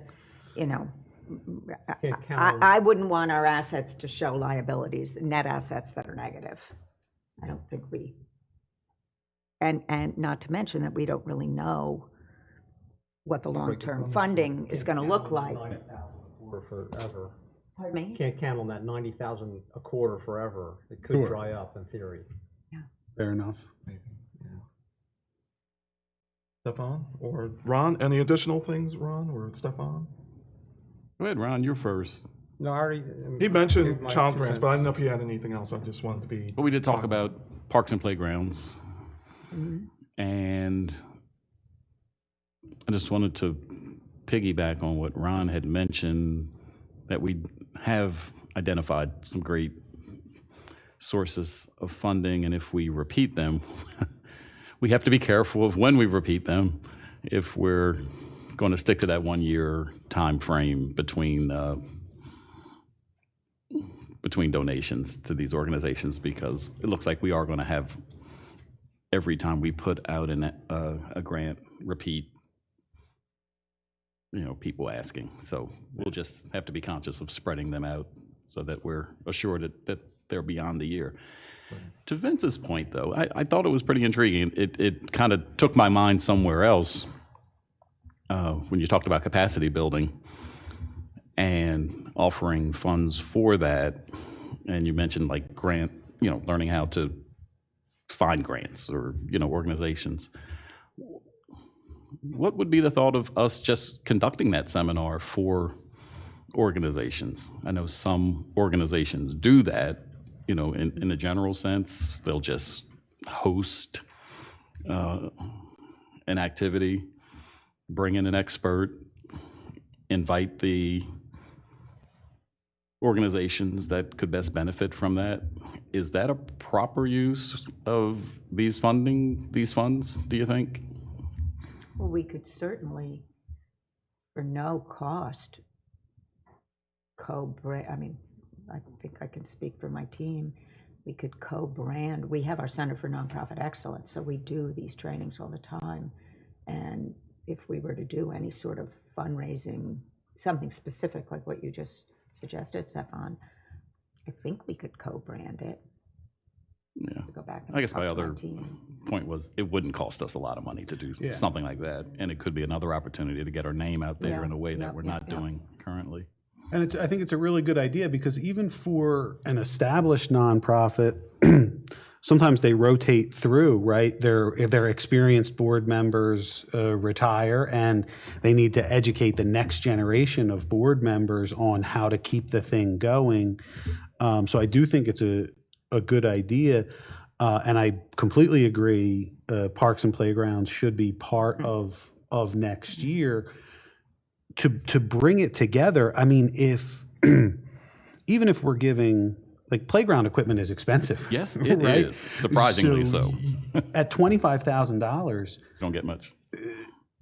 Speaker 2: I wouldn't want our assets to show liabilities, net assets that are negative. I don't think we, and not to mention that we don't really know what the long-term funding is going to look like.
Speaker 4: Forever.
Speaker 2: Pardon me?
Speaker 4: Can't count on that 90,000 a quarter forever. It could dry up in theory.
Speaker 8: Fair enough.
Speaker 1: Stefan or Ron, any additional things, Ron or Stefan?
Speaker 6: Go ahead, Ron, you're first.
Speaker 4: No, I already.
Speaker 1: He mentioned
Speaker 4: my
Speaker 1: child
Speaker 4: 2
Speaker 1: grants,
Speaker 4: cents.
Speaker 1: but I didn't know if he had anything else. I just wanted to be.
Speaker 6: But we did talk about parks and playgrounds. And I just wanted to piggyback on what Ron had mentioned, that we have identified some great sources of funding, and if we repeat them, we have to be careful of when we repeat them if we're going to stick to that 1-year time frame between donations to these organizations, because it looks like we are going to have, every time we put out a grant, repeat people asking. So we'll just have to be conscious of spreading them out so that we're assured that they're beyond the year. To Vince's point, though, I thought it was pretty intriguing. It kind of took my mind somewhere else when you talked about capacity building and offering funds for that. And you mentioned like grant, learning how to find grants or, organizations. What would be the thought of us just conducting that seminar for organizations? I know some organizations do that, in a general sense. They'll just host an activity, bring in an expert, invite the organizations that could best benefit from that. Is that a proper use of these funds, do you think?
Speaker 2: Well, we could certainly, for no cost, I think I can speak for my team. We could co-brand. We have our Center for Nonprofit Excellence, so we do these trainings all the time. And if we were to do any sort of fundraising, something specific like what you just suggested, Stefan, I think we could co-brand it.
Speaker 6: Yeah.
Speaker 2: to go back
Speaker 6: I guess my
Speaker 2: and
Speaker 6: other
Speaker 2: quarantine.
Speaker 6: point was it wouldn't cost us a lot of money to do
Speaker 8: Yeah.
Speaker 6: something like that. And it could be another opportunity to get our name out there
Speaker 2: Yeah,
Speaker 6: in a way
Speaker 2: yeah,
Speaker 6: that we're
Speaker 2: yeah,
Speaker 6: not
Speaker 2: yeah.
Speaker 6: doing currently.
Speaker 8: And I think it's a really good idea because even for an established nonprofit, sometimes they rotate through, right? Their experienced board members retire, and they need to educate the next generation of board members on how to keep the thing going. So I do think it's a good idea, and I completely agree. Parks and playgrounds should be part of next year. To bring it together, I mean, if even if we're giving, like, playground equipment is expensive.
Speaker 6: Yes, it
Speaker 8: right?
Speaker 6: is, surprisingly so.
Speaker 8: At $25,000,
Speaker 6: Don't get much.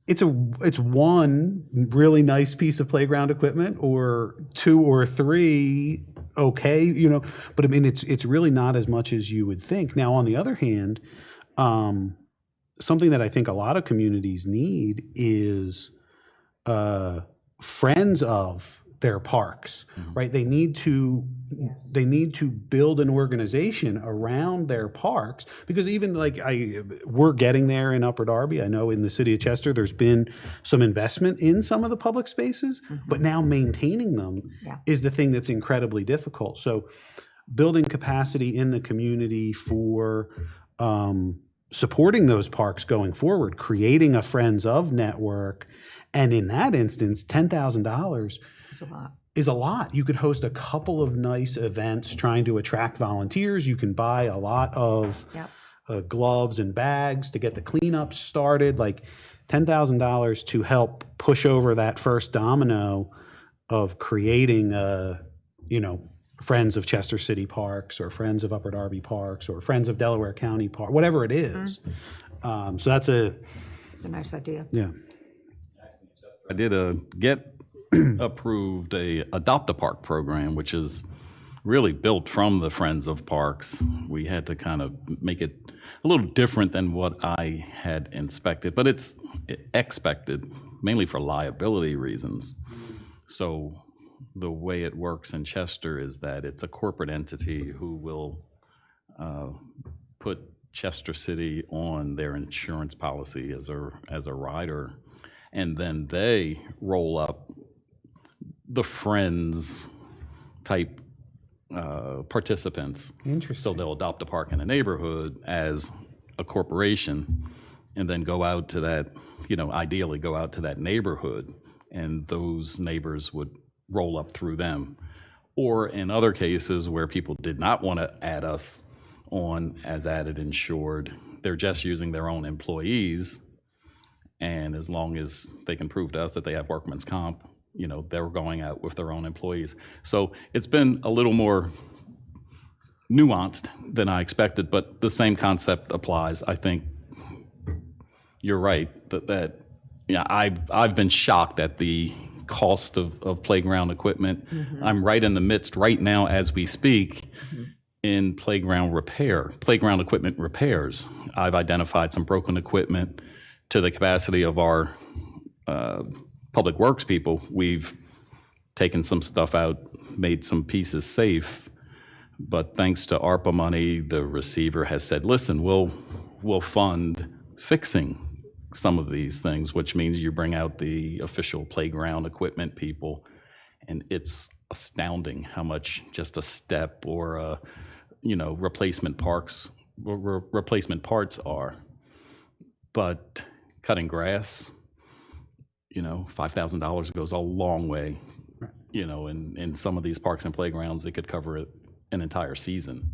Speaker 8: it's one really nice piece of playground equipment, or two or three, okay, but I mean, it's really not as much as you would think. Now, on the other hand, something that I think a lot of communities need is friends of their parks, right? They need to build an organization around their parks, because even like we're getting there in Upper Darby. I know in the city of Chester, there's been some investment in some of the public spaces, but now maintaining them is the thing that's incredibly difficult. So building capacity in the community for supporting those parks going forward, creating a Friends of network. And in that instance, $10,000
Speaker 2: It's a lot.
Speaker 8: is a lot. You could host a couple of nice events trying to attract volunteers. You can buy a lot of gloves and bags to get the cleanup started. Like $10,000 to help push over that first domino of creating Friends of Chester City Parks, or Friends of Upper Darby Parks, or Friends of Delaware County Park, whatever it is. So that's
Speaker 2: It's a nice idea.
Speaker 8: yeah.
Speaker 6: I did get approved a Adopt a Park program, which is really built from the Friends of Parks. We had to kind of make it a little different than what I had expected, but it's expected mainly for liability reasons. So the way it works in Chester is that it's a corporate entity who will put Chester City on their insurance policy as a rider, and then they roll up the Friends type participants.
Speaker 8: Interesting.
Speaker 6: So they'll adopt a park in a neighborhood as a corporation, and then go out to that, ideally go out to that neighborhood, and those neighbors would roll up through them. Or in other cases where people did not want to add us on as added insured, they're just using their own employees, and as long as they can prove to us that they have workman's comp, they're going out with their own employees. So it's been a little more nuanced than I expected, but the same concept applies. I think you're right that I've been shocked at the cost of playground equipment. I'm right in the midst right now as we speak in playground equipment repairs. I've identified some broken equipment to the capacity of our public works people. We've taken some stuff out, made some pieces safe, but thanks to ARPA money, the receiver has said, listen, we'll fund fixing some of these things, which means you bring out the official playground equipment people, and it's astounding how much just a step or replacement parts are. But cutting grass, $5,000 goes a long way. In some of these parks and playgrounds, it could cover an entire season.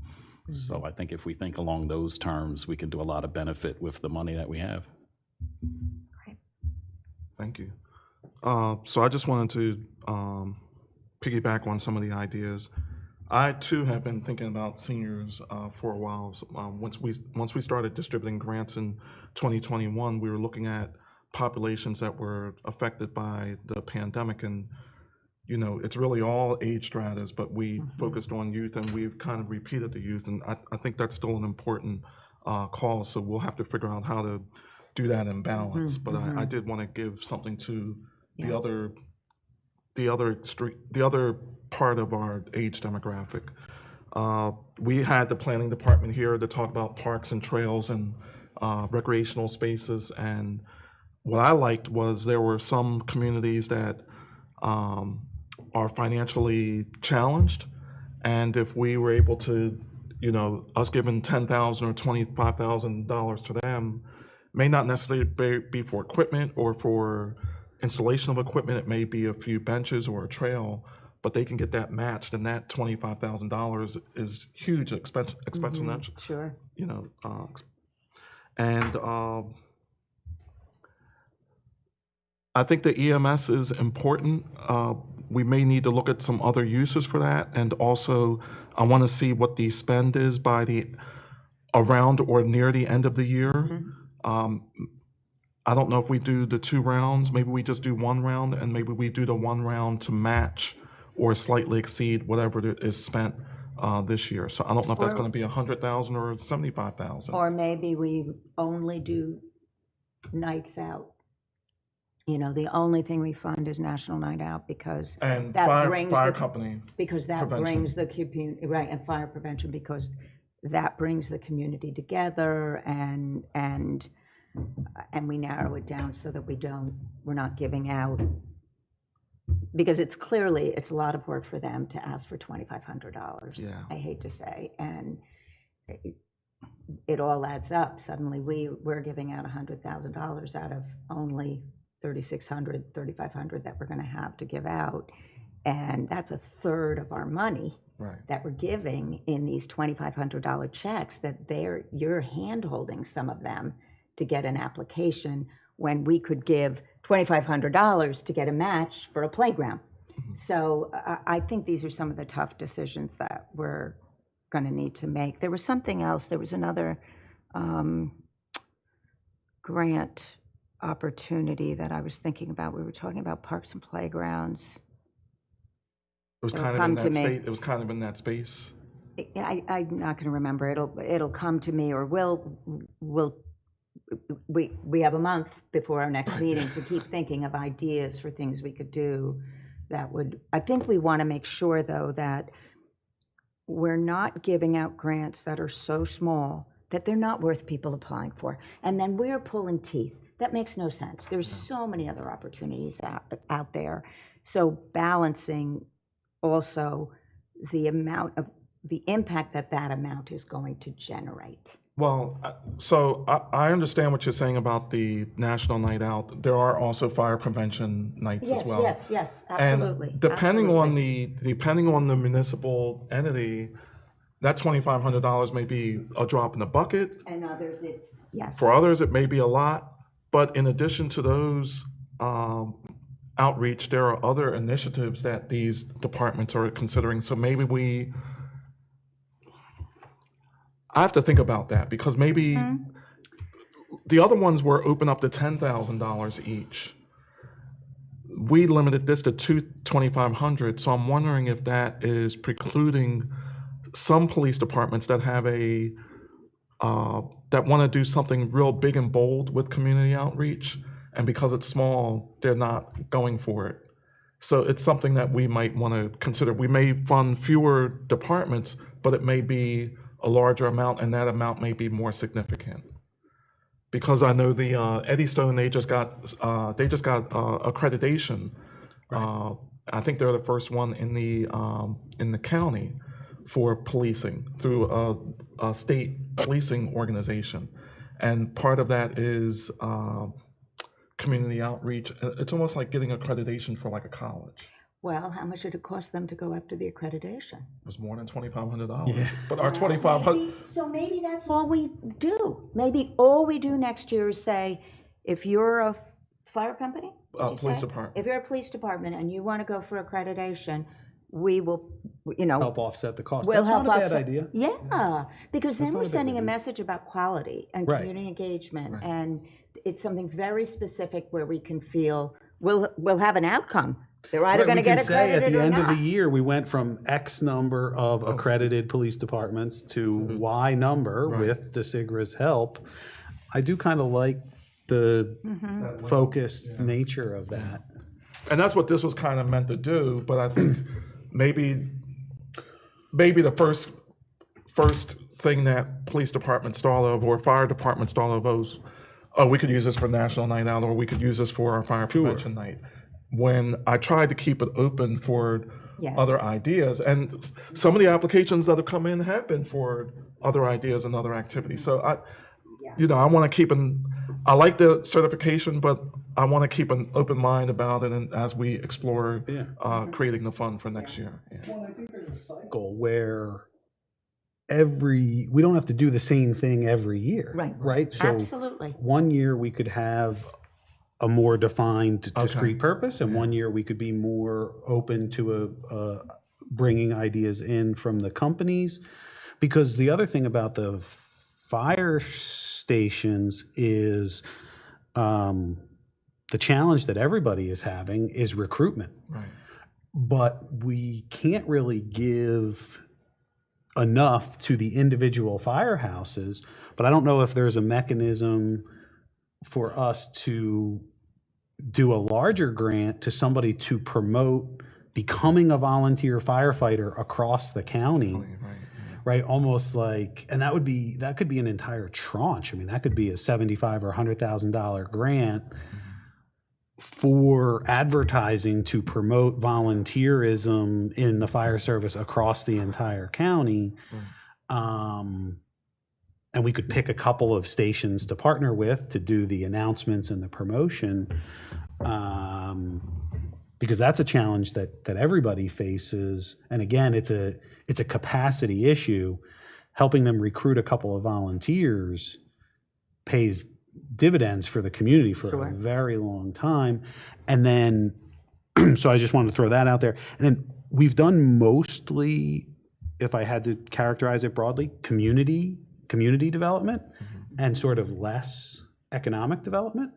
Speaker 6: So I think if we think along those terms, we can do a lot of benefit with the money that we have.
Speaker 1: Thank you. So I just wanted to piggyback on some of the ideas. I too have been thinking about seniors for a while. So, once we started distributing grants in 2021, we were looking at populations that were affected by the pandemic, and it's really all age stratas, but we focused on youth, and we've kind of repeated the youth, and I think that's still an important call. So we'll have to figure out how to do that in balance. But I did want to give something to the other part of our age demographic. We had the planning department here to talk about parks and trails and recreational spaces. And what I liked was there were some communities that are financially challenged. And if we were able to, you know, us giving $10,000 or $25,000 to them, may not necessarily be for equipment or for installation of equipment. It may be a few benches or a trail, but they can get that matched, and that $25,000 is huge expense,
Speaker 2: Sure.
Speaker 1: you know, and I think the EMS is important. We may need to look at some other uses for that, and also I want to see what the spend is by the around or near the end of the year. I don't know if we do the 2 rounds. Maybe we just do 1 round, and maybe we do the 1 round to match or slightly exceed whatever is spent this year. So I don't know if that's
Speaker 2: Or-
Speaker 1: going to be 100,000 or 75,000.
Speaker 2: Or maybe we only do nights out. You know, the only thing we fund is National Night Out because
Speaker 1: And
Speaker 2: that
Speaker 1: fire
Speaker 2: brings
Speaker 1: fire
Speaker 2: the-
Speaker 1: company.
Speaker 2: because that
Speaker 1: Prevention.
Speaker 2: brings the community, right, and fire prevention, because that brings the community together, and we narrow it down so that we're not giving out, because it's a lot of work for them to ask for $2,500.
Speaker 1: Yeah.
Speaker 2: I hate to say, and it all adds up. Suddenly, we're giving out $100,000 out of only $3,600, $3,500 that we're going to have to give out, and that's a third of our money
Speaker 1: Right.
Speaker 2: that we're giving in these $2,500 checks, that you're hand-holding some of them to get an application when we could give $2,500 to get a match for a playground. So I think these are some of the tough decisions that we're going to need to make. There was something else. There was another grant opportunity that I was thinking about. We were talking about parks and playgrounds.
Speaker 1: It was
Speaker 2: It'll
Speaker 1: kind of
Speaker 2: come
Speaker 1: in
Speaker 2: to
Speaker 1: that
Speaker 2: me.
Speaker 1: space. It was kind of in that space.
Speaker 2: I'm not going to remember. It'll come to me, or we have a month before our next meeting to keep thinking of ideas for things we could do that would, I think we want to make sure, though, that we're not giving out grants that are so small that they're not worth people applying for. And then we're pulling teeth. That makes no sense. There's so many other opportunities out there. So balancing also the amount of, the impact that amount is going to generate.
Speaker 1: Well, so I understand what you're saying about the National Night Out. There are also fire prevention nights as well.
Speaker 2: Yes, absolutely.
Speaker 1: And depending on the municipal entity, that $2,500 may be a drop in the bucket.
Speaker 2: And others, yes.
Speaker 1: For others, it may be a lot. But in addition to those outreach, there are other initiatives that these departments are considering. So maybe I have to think about that, because maybe the other ones were open up to $10,000 each. We limited this to $2,500, so I'm wondering if that is precluding some police departments that have that want to do something real big and bold with community outreach, and because it's small, they're not going for it. So it's something that we might want to consider. We may fund fewer departments, but it may be a larger amount, and that amount may be more significant. Because I know the Eddystone, they just got accreditation. I think they're the first one in the county for policing through a state policing organization, and part of that is community outreach. It's almost like getting accreditation for like a college.
Speaker 2: Well, how much did it cost them to go after the accreditation?
Speaker 1: It was more than $2,500. But our $2,500.
Speaker 2: So maybe that's all we do. Maybe all we do next year is say, if you're a fire company, did you
Speaker 1: Police
Speaker 2: say?
Speaker 1: department.
Speaker 2: If you're a police department and you want to go for accreditation, we will,
Speaker 8: Help offset the cost.
Speaker 2: we'll
Speaker 8: That's
Speaker 2: help
Speaker 8: not a bad
Speaker 2: offset-
Speaker 8: idea.
Speaker 2: Yeah, because then
Speaker 8: That's not
Speaker 2: we're
Speaker 8: a bad
Speaker 2: sending a
Speaker 8: idea.
Speaker 2: message about quality and
Speaker 8: Right.
Speaker 2: community engagement, and it's something very specific where we can feel we'll have an outcome. They're either
Speaker 8: Right,
Speaker 2: going to
Speaker 8: we
Speaker 2: get
Speaker 8: can say at
Speaker 2: accredited
Speaker 8: the
Speaker 2: or
Speaker 8: end of the
Speaker 2: not.
Speaker 8: year, we went from X number of accredited police departments to Y number with DeSigra's help. I do kind of like the focused nature of that.
Speaker 1: And that's what this was kind of meant to do, but I think maybe the first first thing that police departments thought of or fire departments thought of was, oh, we could use this for National Night Out, or we could use this for our fire prevention night. When I tried to keep it open for
Speaker 2: Yes.
Speaker 1: other ideas, and some of the applications that have come in have been for other ideas and other activities. So I want to keep I like the certification, but I want to keep an open mind about it and as we explore creating the fund for next year. Yeah.
Speaker 7: Well, I think there's a cycle.
Speaker 8: Where we don't have to do the same thing every year. Right? So
Speaker 2: Absolutely.
Speaker 8: one year we could have a more defined, discrete purpose, and one year we could be more open to bringing ideas in from the companies. Because the other thing about the fire stations is the challenge that everybody is having is recruitment.
Speaker 1: Right.
Speaker 8: But we can't really give enough to the individual firehouses, but I don't know if there's a mechanism for us to do a larger grant to somebody to promote becoming a volunteer firefighter across the county, right? Almost like, and that could be an entire tranche. I mean, that could be a $75,000 or $100,000 grant for advertising to promote volunteerism in the fire service across the entire county. And we could pick a couple of stations to partner with to do the announcements and the promotion, because that's a challenge that everybody faces. And again, it's a capacity issue. Helping them recruit a couple of volunteers pays dividends for the community for a very long time. And then, so I just wanted to throw that out there. And then we've done mostly, if I had to characterize it broadly, community development and sort of less economic development.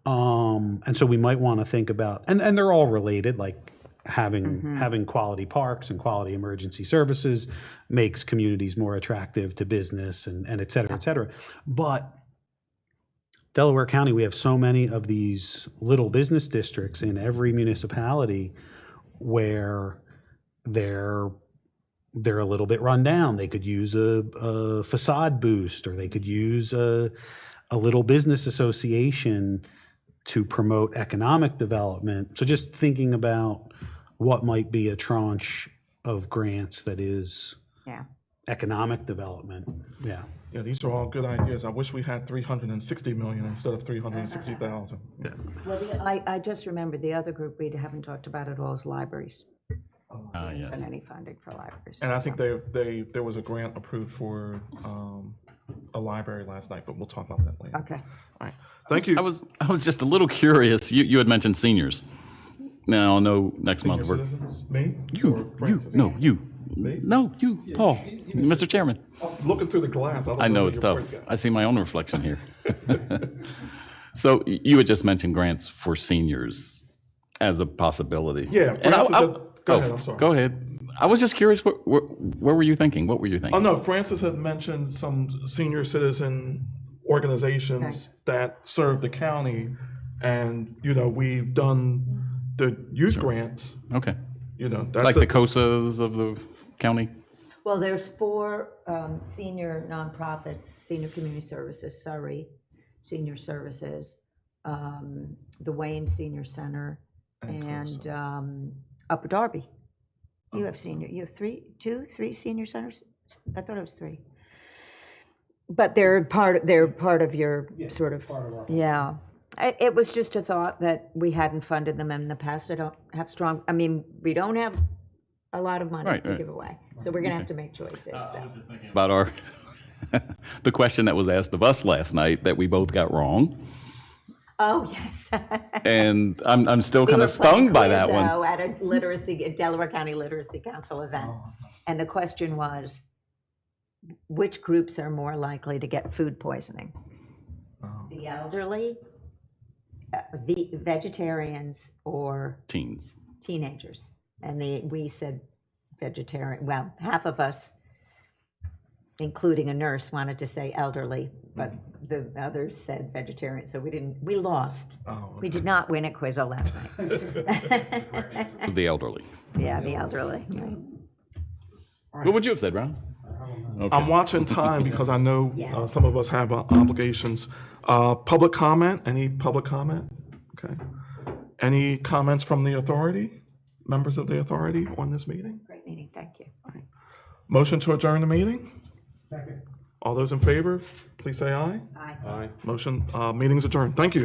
Speaker 8: And so we might want to think about, and they're all related, like having quality parks and quality emergency services makes communities more attractive to business and et cetera, et cetera. But Delaware County, we have so many of these little business districts in every municipality where they're a little bit run down. They could use a facade boost, or they could use a little business association to promote economic development. So just thinking about what might be a tranche of grants that is economic development. Yeah.
Speaker 1: Yeah, these are all good ideas. I wish we had 360 million instead of 360,000. Yeah.
Speaker 2: Well, I just remembered the other group we haven't talked about at all is libraries.
Speaker 6: Yes.
Speaker 2: And any funding for libraries.
Speaker 1: And I think there was a grant approved for a library last night, but we'll talk about that later.
Speaker 2: Okay.
Speaker 1: All right. Thank you.
Speaker 6: I was just a little curious. You had mentioned seniors. Now, no, next
Speaker 1: Senior
Speaker 6: month we're
Speaker 1: citizens? Me?
Speaker 6: you,
Speaker 1: Me?
Speaker 6: no, you, Paul, Mr. Chairman.
Speaker 1: Looking through the glass.
Speaker 6: I know it's tough. I see my own reflection here. So you had just mentioned grants for seniors as a possibility.
Speaker 1: Yeah.
Speaker 6: And
Speaker 1: Francis had- go ahead, I'm sorry.
Speaker 6: Go ahead. I was just curious, where were you thinking? What were you thinking?
Speaker 1: Oh, no, Francis had mentioned some senior citizen organizations that serve the county. And, we've done the youth grants,
Speaker 6: Okay.
Speaker 1: That's
Speaker 6: Like the COSAs of the county?
Speaker 2: Well, there's 4 senior nonprofits, Senior Community Services, Surrey Senior Services, the Wayne Senior Center, and Upper Darby. You have 3 senior centers? I thought it was 3. But they're part of your sort of, It was just a thought that we hadn't funded them in the past. I don't have we don't have a lot of money to give away. So we're going to have to make choices.
Speaker 6: About the question that was asked of us last night that we both got wrong.
Speaker 2: Oh, yes.
Speaker 6: And I'm still kind of stung by that one.
Speaker 2: At a Delaware County Literacy Council event. And the question was, which groups are more likely to get food poisoning? The elderly, the vegetarians, or
Speaker 6: Teens.
Speaker 2: teenagers? And we said vegetarian. Well, half of us, including a nurse, wanted to say elderly, but the others said vegetarian. So we lost. We did not win at Quizzo last night.
Speaker 6: The elderly.
Speaker 2: Yeah, the elderly. Right.
Speaker 6: What would you have said, Ron?
Speaker 1: I'm watching time because I know some of us have obligations. Public comment, any public comment? Okay. Any comments from the authority, members of the authority on this meeting?
Speaker 2: Great meeting, thank you.
Speaker 1: Motion to adjourn the meeting?
Speaker 7: Second.
Speaker 1: All those in favor, please say aye.
Speaker 2: Aye.
Speaker 4: Aye.
Speaker 1: Meeting's adjourned. Thank you.